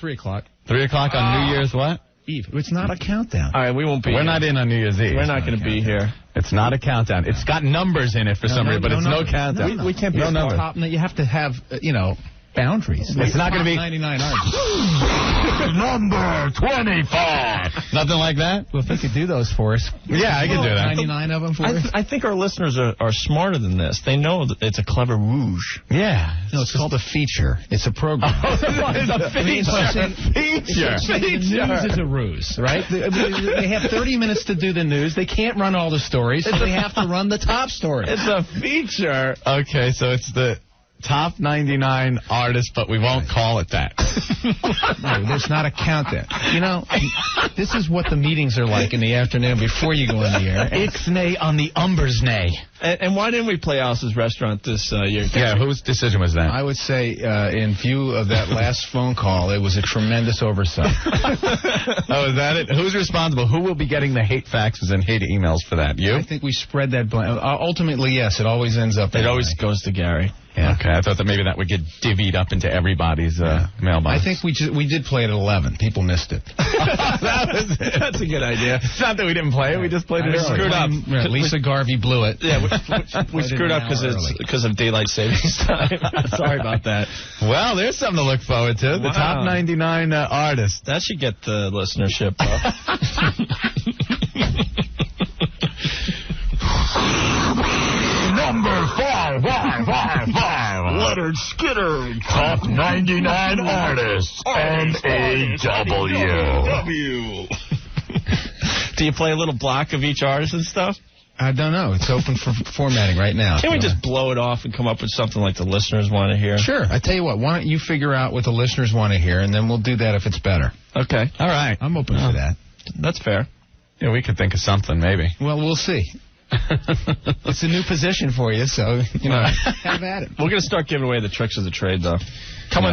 3 o'clock. 3 o'clock on New Year's what? Eve. It's not a countdown. All right, we won't be. We're not in on New Year's Eve. We're not going to be here. It's not a countdown. It's got numbers in it for some reason, but it's no countdown. We can't be no number. You have to have, boundaries. It's not going to be 99 artists. Number 25. Nothing like that? Well, if they could do those for us. Yeah, I can do that. 99 of them for us. I think our listeners are smarter than this. They know that it's a clever rouge. Yeah. No, it's called a feature. It's a program. It's a feature. The news is a ruse, right? They have 30 minutes to do the news. They can't run all the stories, so they have to run the top story. It's a feature. Okay, so it's the top 99 artists, but we won't call it that. No, there's not a countdown. This is what the meetings are like in the afternoon before you go on the air. Ixnay on the umbersnay. And why didn't we play Alice's Restaurant this year? Yeah, whose decision was that? I would say, in view of that last phone call, it was a tremendous oversight. Oh, is that it? Who's responsible? Who will be getting the hate faxes and hate emails for that? You? I think we spread that blame. Ultimately, yes, it always ends up. It always goes to Gary. Yeah. Okay, I thought that maybe that would get divvied up into everybody's mailbox. mailbox. I think we did play it at 11. People missed it. That's a good idea. It's not that we didn't play it. We just played it early. Screwed up. Yeah, Lisa Garvey blew it. Yeah, we screwed up because of daylight savings time. Sorry about that. Well, there's something to look forward to. The top 99 artists. That should get the listenership Number 5. Leonard Skinner, top 99 artists, N-A-W. Do you play a little block of each artist and stuff? I don't know. It's open for formatting right now. Can't we just blow it off and come up with something like the listeners want to hear? Sure. I tell you what, why don't you figure out what the listeners want to hear, and then we'll do that if it's better. Okay. All right. I'm open for that. That's fair. Yeah, we could think of something, maybe. Well, we'll see. It's a new position for you, so, have at it. We're going to start giving away the tricks of the trade, though. Coming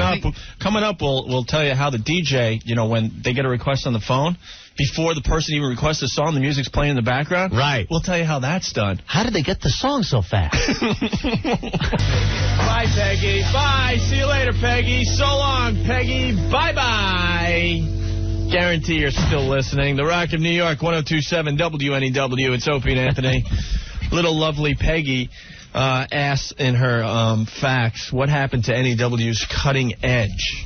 up, we'll tell you how the DJ, when they get a request on the phone, before the person even requests a song, the music's playing in the background. Right. We'll tell you how that's done. How did they get the song so fast? Bye, Peggy. Bye. See you later, Peggy. So long, Peggy. Bye-bye. Guarantee you're still listening. The Rock of New York, 102.7 WNEW. It's Opie and Anthony. Little lovely Peggy asks in her facts, what happened to NEW's Cutting Edge?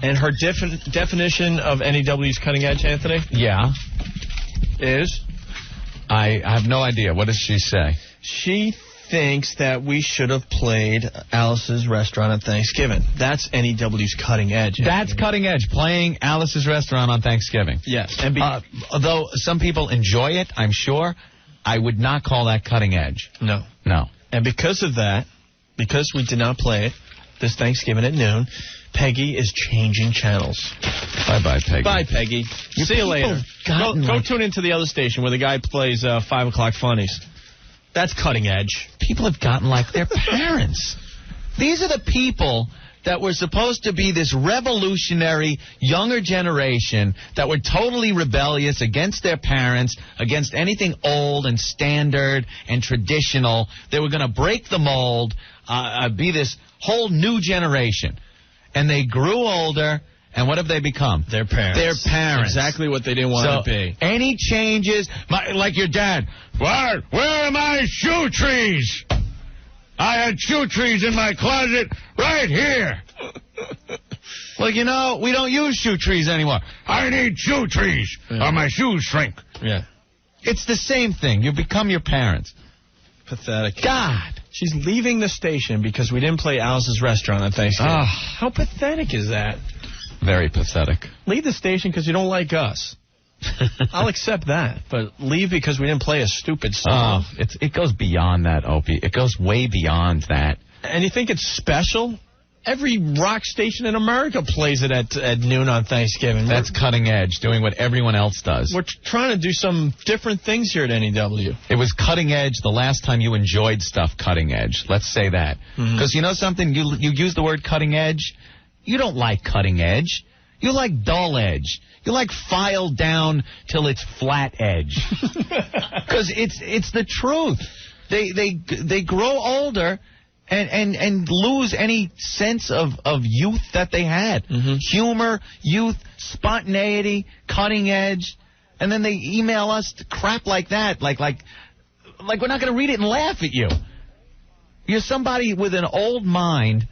And her definition of NEW's Cutting Edge, Anthony? Yeah. Is? I have no idea. What does she say? She thinks that we should have played Alice's Restaurant on Thanksgiving. That's NEW's Cutting Edge. That's Cutting Edge, playing Alice's Restaurant on Thanksgiving. Yes. Although some people enjoy it, I'm sure, I would not call that Cutting Edge. No. And because of that, because we did not play it this Thanksgiving at noon, Peggy is changing channels. Bye-bye, Peggy. Bye, Peggy. See you later. Go tune into the other station where the guy plays 5 o'clock funnies. That's Cutting Edge. People have gotten like their parents. These are the people that were supposed to be this revolutionary younger generation that were totally rebellious against their parents, against anything old and standard and traditional. They were going to break the mold, be this whole new generation. And they grew older, and what have they become? Their parents. Their parents. Exactly what they didn't want to be. Any changes, like your dad, where are my shoe trees? I had shoe trees in my closet right here. Well, we don't use shoe trees anymore. I need shoe trees or my shoes shrink. Yeah. It's the same thing. You become your parents. Pathetic. God. She's leaving the station because we didn't play Alice's Restaurant on Thanksgiving. How pathetic is that? Very pathetic. Leave the station because you don't like us. I'll accept that, but leave because we didn't play a stupid song. It goes beyond that, Opie. It goes way beyond that. And you think it's special? Every rock station in America plays it at noon on Thanksgiving. That's Cutting Edge, doing what everyone else does. We're trying to do some different things here at NEW. It was Cutting Edge the last time you enjoyed stuff Cutting Edge. Let's say that. Because you know something? You use the word Cutting Edge. You don't like Cutting Edge. You like dull edge. You like filed down till it's flat edge. Because it's the truth. They grow older and lose any sense of youth that they had. Humor, youth, spontaneity, cutting edge. And then they email us crap like that. Like we're not going to read it and laugh at you. You're somebody with an old mind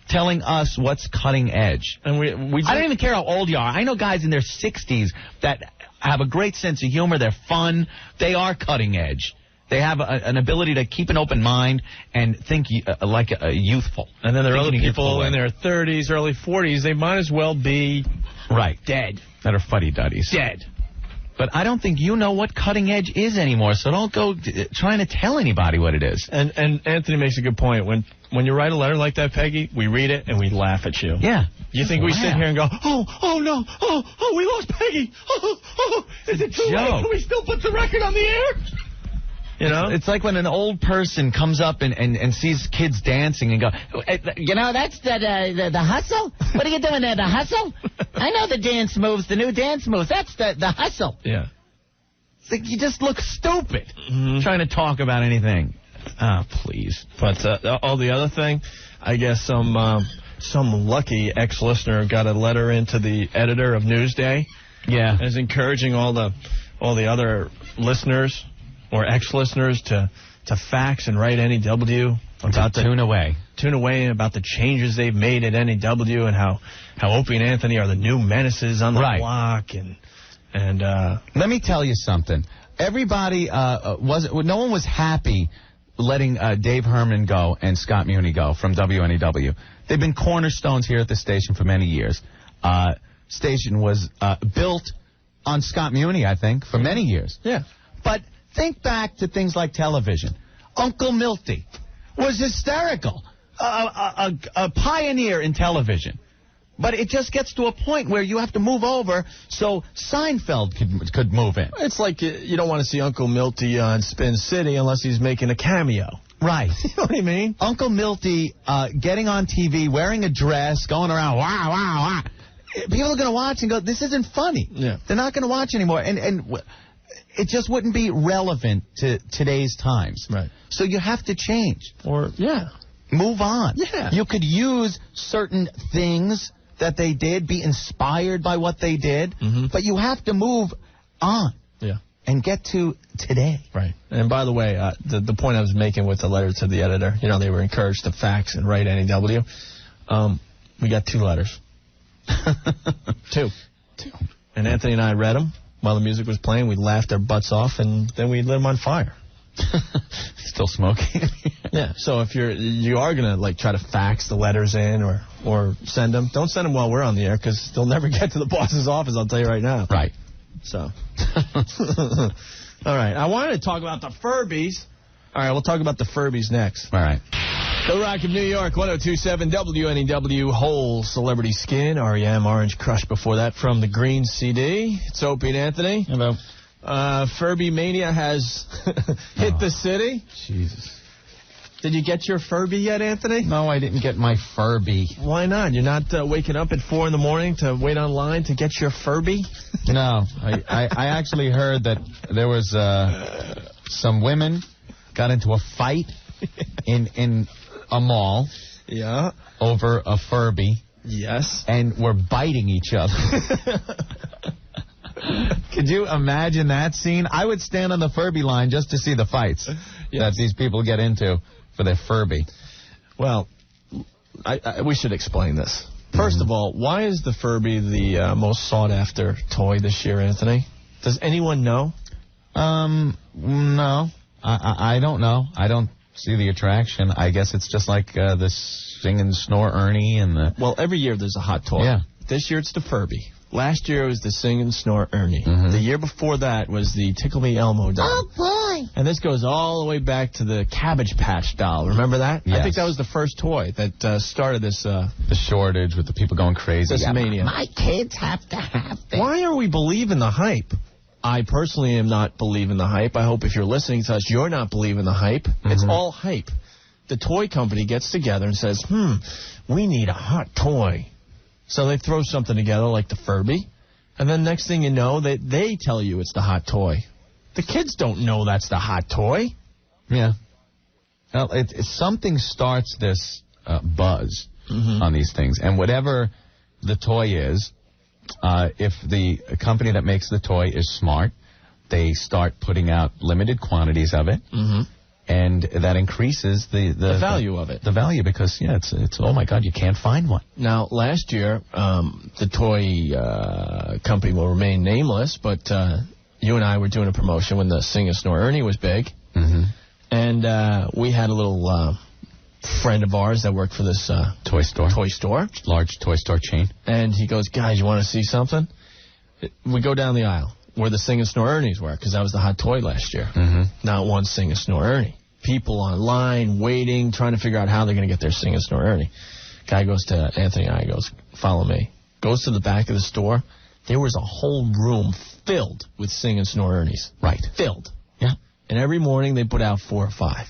telling us what's cutting edge. And I don't even care how old you are. I know guys in their 60s that have a great sense of humor. They're fun. They are cutting edge. They have an ability to keep an open mind and think like youthful. And then there are other people in their 30s, early 40s. They might as well be dead. That are fuddy-duddies. Dead. But I don't think you know what cutting edge is anymore, so don't go trying to tell anybody what it is. And Anthony makes a good point. When you write a letter like that, Peggy, we read it and we laugh at you. Yeah. You think we sit here and go, oh no, we lost Peggy. Is it too late? Can we still put the record on the air? You know? It's like when an old person comes up and sees kids dancing and go, that's the hustle? What are you doing there, the hustle? I know the dance moves, the new dance moves. That's the hustle. Yeah. It's like you just look stupid trying to talk about anything. Please. But all the other thing, I guess some some lucky ex-listener got a letter into the editor of Newsday. Yeah. Is encouraging all the other listeners or ex-listeners to fax and write NEW about tune away about the changes they've made at NEW and how Opie and Anthony are the new menaces on the block and let me tell you something. Everybody no one was happy letting Dave Herman go and Scott Muni go from WNEW. They've been cornerstones here at the station for many years. Station was built on Scott Muni, I think, for many years. Yeah. But think back to things like television. Uncle Milty was hysterical, a pioneer in television. But it just gets to a point where you have to move over so Seinfeld could move in. It's like you don't want to see Uncle Milty on Spin City unless he's making a cameo. Right. You know what I mean? Uncle Milty getting on TV, wearing a dress, going around, wow, wow, wow. People are going to watch and go, this isn't funny. Yeah. They're not going to watch anymore. And it just wouldn't be relevant to today's times. Right. So you have to change. Move on. Yeah. You could use certain things that they did, be inspired by what they did, but you have to move on. Yeah. And get to today. Right. And by the way, the point I was making with the letter to the editor, they were encouraged to fax and write NEW. We got 2 letters. 2. And Anthony and I read them while the music was playing. We laughed our butts off, and then we lit them on fire. Still smoking. Yeah. So if you are gonna try to fax the letters in or send them, don't send them while we're on the air because they'll never get to the boss's office. I'll tell you right now. Right. So. All right. I wanted to talk about the Furbies. All right. We'll talk about the Furbies next. All right. The Rock of New York, 102.7 WNEW, Whole Celebrity Skin, R.E.M. Orange Crush before that from the Green CD. It's Opie and Anthony. Hello. Furby Mania has hit the city. Jesus. Did you get your Furby yet, Anthony? No, I didn't get my Furby. Why not? You're not waking up at 4 in the morning to wait online to get your Furby? No. I actually heard that there was some women got into a fight in a mall. Yeah. Over a Furby. Yes. And were biting each other. Could you imagine that scene? I would stand on the Furby line just to see the fights that these people get into for their Furby. Well, we should explain this. First of all, why is the Furby the most sought-after toy this year, Anthony? Does anyone know? No. I don't know. I don't see the attraction. I guess it's just like the Sing and Snore Ernie and the... Well, every year there's a hot toy. Yeah. This year it's the Furby. Last year it was the Sing and Snore Ernie. The year before that was the Tickle Me Elmo doll. Oh, boy. And this goes all the way back to the Cabbage Patch doll. Remember that? Yes. I think that was the first toy that started this... the shortage with the people going crazy. This mania. My kids have to have this. Why are we believing the hype? I personally am not believing the hype. I hope if you're listening to us, you're not believing the hype. It's all hype. The toy company gets together and says, we need a hot toy. So they throw something together like the Furby, and then next thing you know, they tell you it's the hot toy. The kids don't know that's the hot toy. Yeah. Well, something starts this buzz on these things, and whatever the toy is, if the company that makes the toy is smart, they start putting out limited quantities of it. And that increases the value of it. The value because, it's oh, my God, you can't find one. Now, last year, the toy company will remain nameless, but you and I were doing a promotion when the Sing and Snore Ernie was big. And we had a little friend of ours that worked for this toy store. Large toy store chain. And he goes, guys, you want to see something? We go down the aisle where the Sing and Snore Ernies were, because that was the hot toy last year. Not one Sing and Snore Ernie. People online, waiting, trying to figure out how they're going to get their Sing and Snore Ernie. Guy goes to Anthony and I, goes, follow me. Goes to the back of the store. There was a whole room filled with Sing and Snore Ernies. Right. Filled. Yeah. And every morning they put out 4 or 5.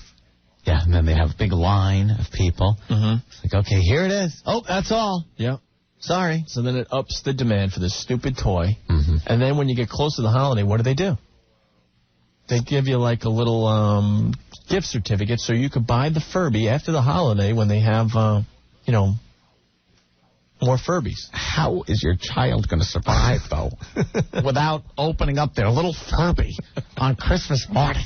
Yeah, and then they have a big line of people. It's like, okay, here it is. Oh, that's all. Yep. Sorry. So then it ups the demand for this stupid toy. And then when you get close to the holiday, what do? They give you like a little gift certificate so you could buy the Furby after the holiday when they have, More Furbies. How is your child going to survive, though, without opening up their little Furby on Christmas morning?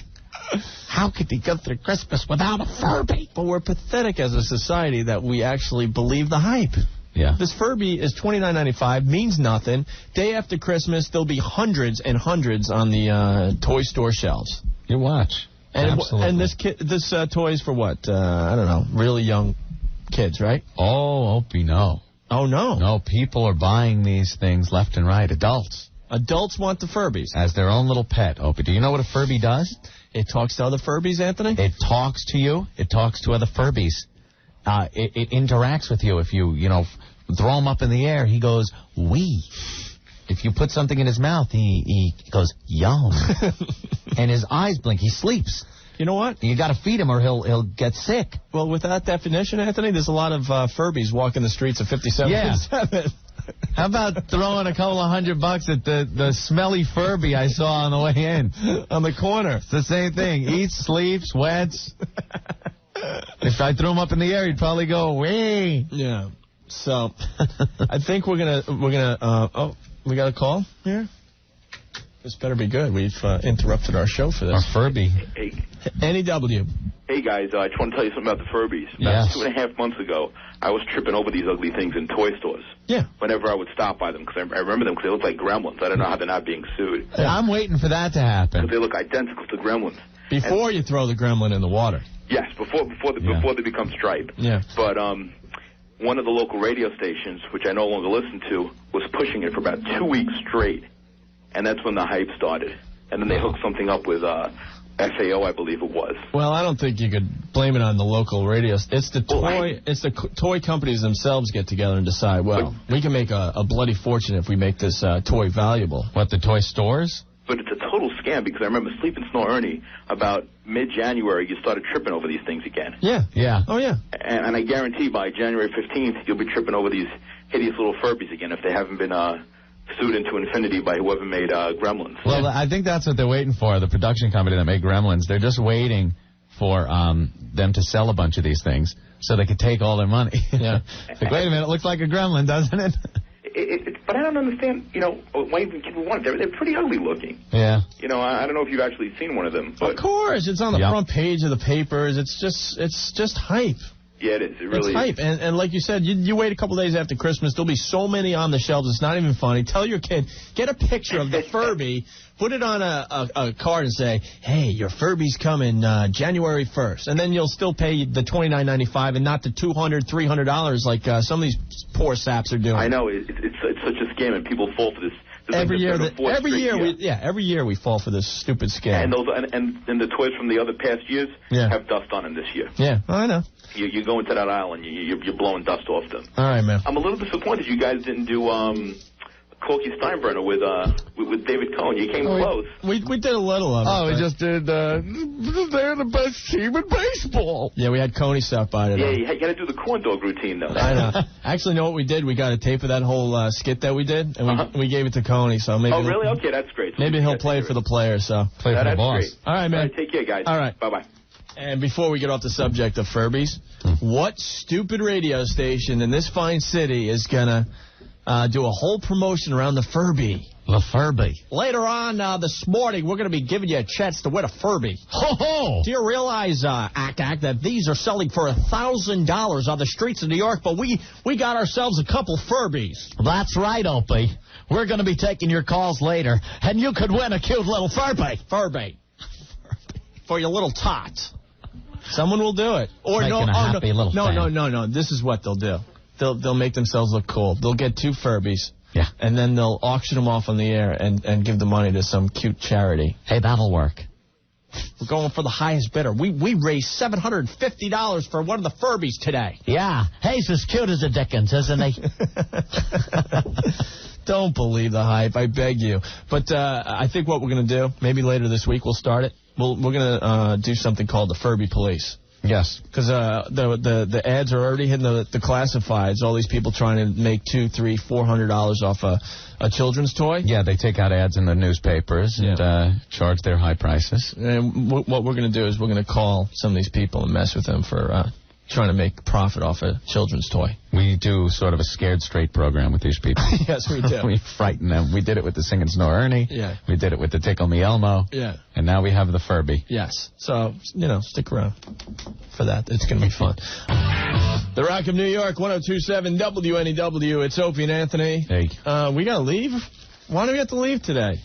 How could he get through Christmas without a Furby? But we're pathetic as a society that we actually believe the hype. Yeah. This Furby is $29.95, means nothing. Day after Christmas, there'll be hundreds and hundreds on the toy store shelves. You watch. And this toy is for what? I don't know. Really young kids, right? Oh, Opie, no. Oh, no. No, people are buying these things left and right. Adults. Adults want the Furbies. As their own little pet, Opie. Do you know what a Furby does? It talks to other Furbies, Anthony? It talks to you. It talks to other Furbies. It interacts with you. If you throw him up in the air, he goes, wee. If you put something in his mouth, he goes, yum. And his eyes blink. He sleeps. You know what? You got to feed him or he'll get sick. Well, with that definition, Anthony, there's a lot of Furbies walking the streets of 57 and 7. How about throwing a couple of $100 at the smelly Furby I saw on the way in? On the corner. It's the same thing. Eats, sleeps, wets. If I threw him up in the air, he'd probably go, wee. Yeah. So, I think we're gonna, we got a call here? This better be good. We've interrupted our show for this. Our Furby. Hey. NEW. Hey, guys, I just want to tell you something about the Furbies. About 2.5 months ago, I was tripping over these ugly things in toy stores. Yeah. Whenever I would stop by them, because I remember them because they look like gremlins. I don't know how they're not being sued. I'm waiting for that to happen. Because they look identical to gremlins. Before you throw the gremlin in the water. Yes, before they become striped. Yeah. But one of the local radio stations, which I no longer listen to, was pushing it for about 2 weeks straight. And that's when the hype started. And then they hooked something up with FAO, I believe it was. Well, I don't think you could blame it on the local radio. It's the toy companies themselves get together and decide, well, we can make a bloody fortune if we make this toy valuable. What, the toy stores? But it's a total scam because I remember Sleep and Snore Ernie, about mid-January, you started tripping over these things again. Yeah. Yeah. Oh, yeah. And I guarantee by January 15th, you'll be tripping over these hideous little Furbies again if they haven't been sued into infinity by whoever made Gremlins. Well, I think that's what they're waiting for, the production company that made Gremlins. They're just waiting for them to sell a bunch of these things so they could take all their money. Yeah. Like, wait a minute, it looks like a gremlin, doesn't it? But I don't understand, why even people want it. They're pretty ugly looking. Yeah. I don't know if you've actually seen one of them. But of course, it's on the front page of the papers. It's just hype. Yeah, it is. It really is. It's hype. And like you said, you wait a couple days after Christmas, there'll be so many on the shelves, it's not even funny. Tell your kid, get a picture of the Furby, put it on a card and say, hey, your Furby's coming January 1st. And then you'll still pay the $29.95 and not the $200, $300 like some of these poor saps are doing. I know. It's such a scam, and people fall for this. Every year we fall for this stupid scam. And the toys from the other past years have dust on them this year. Yeah, I know. You go into that aisle and you're blowing dust off them. All right, man. I'm a little disappointed you guys didn't do Corky Steinbrenner with David Cohen. You came close. We did a little of it. Oh, we just did. They're the best team in baseball. Yeah, we had Coney stop by today. Yeah, you got to do the corn dog routine though. I know. Actually, know what we did? We got a tape of that whole skit that we did, and we gave it to Coney. So maybe. Oh, really? Okay, that's great. So maybe he'll play for the players. So play for the boss. Great. All right, man. All right, take care, guys. All right. Bye-bye. And before we get off the subject of Furbies, what stupid radio station in this fine city is gonna do a whole promotion around the Furby? The Furby. Later on this morning, we're going to be giving you a chance to win a Furby. Ho ho! Do you realize, Ack, that these are selling for $1,000 on the streets of New York, but we got ourselves a couple Furbies. That's right, Opie. We're going to be taking your calls later, and you could win a cute little Furby. Furby. For your little tots. Someone will do it. Or no. This is what they'll do. They'll make themselves look cool. They'll get 2 Furbies. Yeah. And then they'll auction them off on the air and give the money to some cute charity. Hey, that'll work. We're going for the highest bidder. We raised $750 for one of the Furbies today. Yeah. He's as cute as a Dickens, isn't he? Don't believe the hype. I beg you. But I think what we're going to do, maybe later this week we'll start it. We're going to do something called the Furby Police. Yes. Because the ads are already hitting the classifieds. All these people trying to make $200, $300, $400 off a children's toy. Yeah, they take out ads in the newspapers and charge their high prices. And what we're going to do is we're going to call some of these people and mess with them for trying to make profit off a children's toy. We do sort of a scared straight program with these people. Yes, we do. We frighten them. We did it with the Sing and Snore Ernie. Yeah. We did it with the Tickle Me Elmo. Yeah. And now we have the Furby. Yes. So, stick around for that. It's going to be fun. The Rock of New York, 102.7 WNEW. It's Opie and Anthony. Hey. We got to leave? Why do we have to leave today?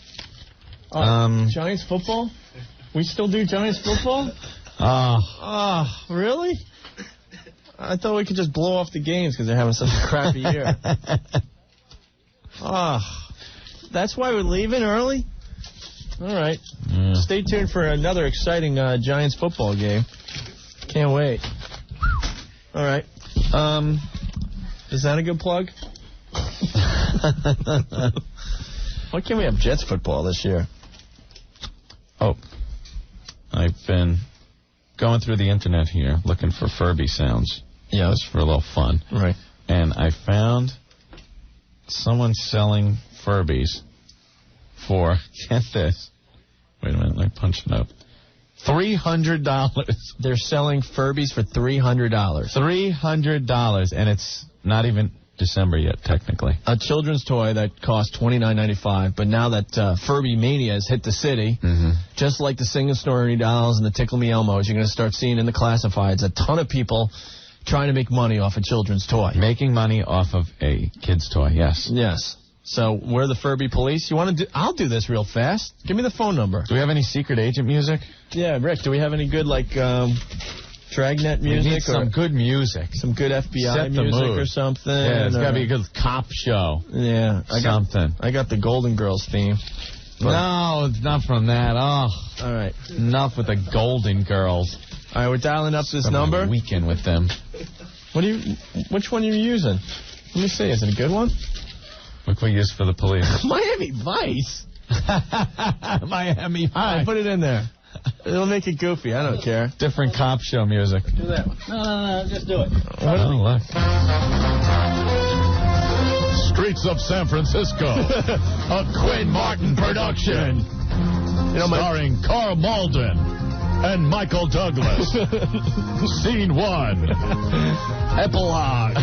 Giants football? We still do Giants football? Really? I thought we could just blow off the games because they're having such a crappy year. That's why we're leaving early? All right. Stay tuned for another exciting Giants football game. Can't wait. All right. Is that a good plug? Why can't we have Jets football this year? I've been going through the internet here looking for Furby sounds. Yeah. Just for a little fun. Right. And I found someone selling Furbies for, get this. Wait a minute, let me punch it up. $300. They're selling Furbies for $300. $300, and it's not even December yet, technically. A children's toy that cost $29.95, but now that Furby Mania has hit the city, just like the Sing and Snore Ernie dolls and the Tickle Me Elmos, you're going to start seeing in the classifieds a ton of people trying to make money off a children's toy. Making money off of a kid's toy, yes. Yes. So we're the Furby police. You want to do? I'll do this real fast. Give me the phone number. Do we have any secret agent music? Yeah, Rick. Do we have any good Dragnet music? We need some good music. Some good FBI Set the music mood. or something. Yeah, it's got to be a good cop show. Yeah. I got the Golden Girls theme. No, it's not from that. Oh. All right. Enough with the Golden Girls. All right, we're dialing up this number. Weekend with them. Which one are you using? Let me see. Is it a good one? What can we use for the police? Miami Vice. Miami Vice. All right, put it in there. It'll make it goofy. I don't care. Different cop show music. Do that one. No, just do it. Look. Streets of San Francisco, a Quinn Martin production. Starring Carl Malden and Michael Douglas. Scene 1. Epilogue.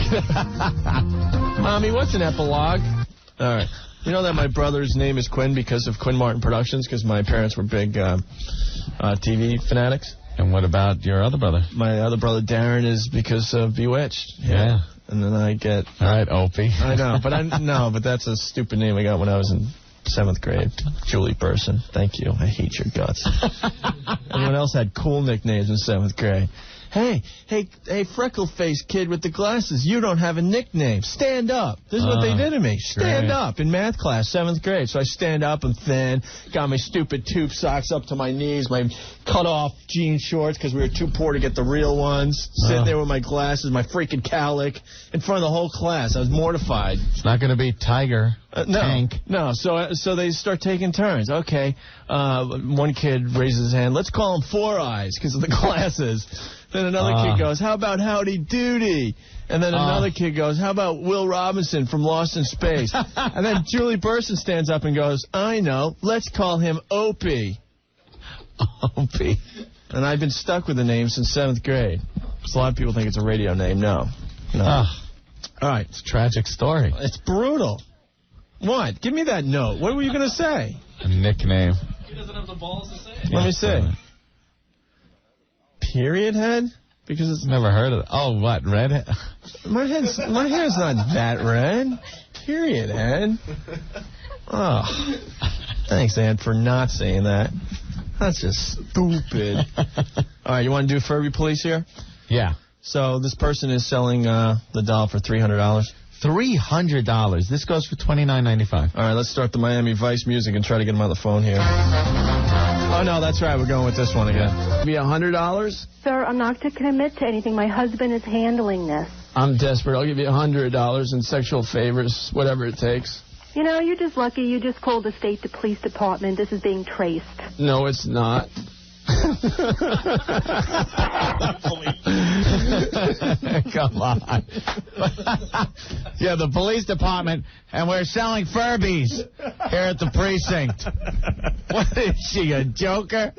Mommy, what's an epilogue? All right. You know that my brother's name is Quinn because of Quinn Martin Productions, because my parents were big TV fanatics. And what about your other brother? My other brother, Darren, is because of Bewitched. Yeah. And then I get... All right, Opie. I know, but that's a stupid name I got when I was in 7th grade. Julie Burson. Thank you. I hate your guts. Everyone else had cool nicknames in 7th grade. Hey, freckle-faced kid with the glasses, you don't have a nickname. Stand up. This is what they did to me. Stand up in math class, 7th grade. So I stand up and thin, got my stupid tube socks up to my knees, my cut-off jean shorts because we were too poor to get the real ones, sitting there with my glasses, my freaking cowlick, in front of the whole class. I was mortified. It's not going to be Tiger. Tank. No. So they start taking turns. Okay. One kid raises his hand. Let's call him Four Eyes because of the glasses. Then another kid goes, how about Howdy Doody? And then another kid goes, how about Will Robinson from Lost in Space? And then Julie Burson stands up and goes, I know. Let's call him Opie. Opie. And I've been stuck with the name since 7th grade. So a lot of people think it's a radio name. No. All right. It's a tragic story. It's brutal. What? Give me that note. What were you going to say? A nickname. He doesn't have the balls to say it. Let me see. Period head? Because it's... Never heard of it. Oh, what? Redhead? My hair's not that red. Period head. Oh. Thanks, Ann, for not saying that. That's just stupid. All right, you want to do Furby Police here? Yeah. So this person is selling the doll for $300. $300. This goes for $29.95. All right, let's start the Miami Vice music and try to get him on the phone here. Oh, no, that's right. We're going with this one again. Be $100? Sir, I'm not to commit to anything. My husband is handling this. I'm desperate. I'll give you $100 in sexual favors, whatever it takes. You know, you're just lucky you just called the state police department. This is being traced. No, it's not. Come on. Yeah, the police department, and we're selling Furbies here at the precinct. What is she, a joker?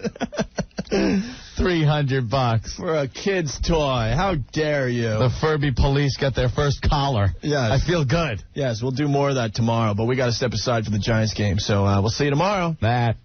$300 for a kid's toy. How dare you? The Furby police got their first collar. Yes. I feel good. Yes, we'll do more of that tomorrow, but we got to step aside for the Giants game. So we'll see you tomorrow. That.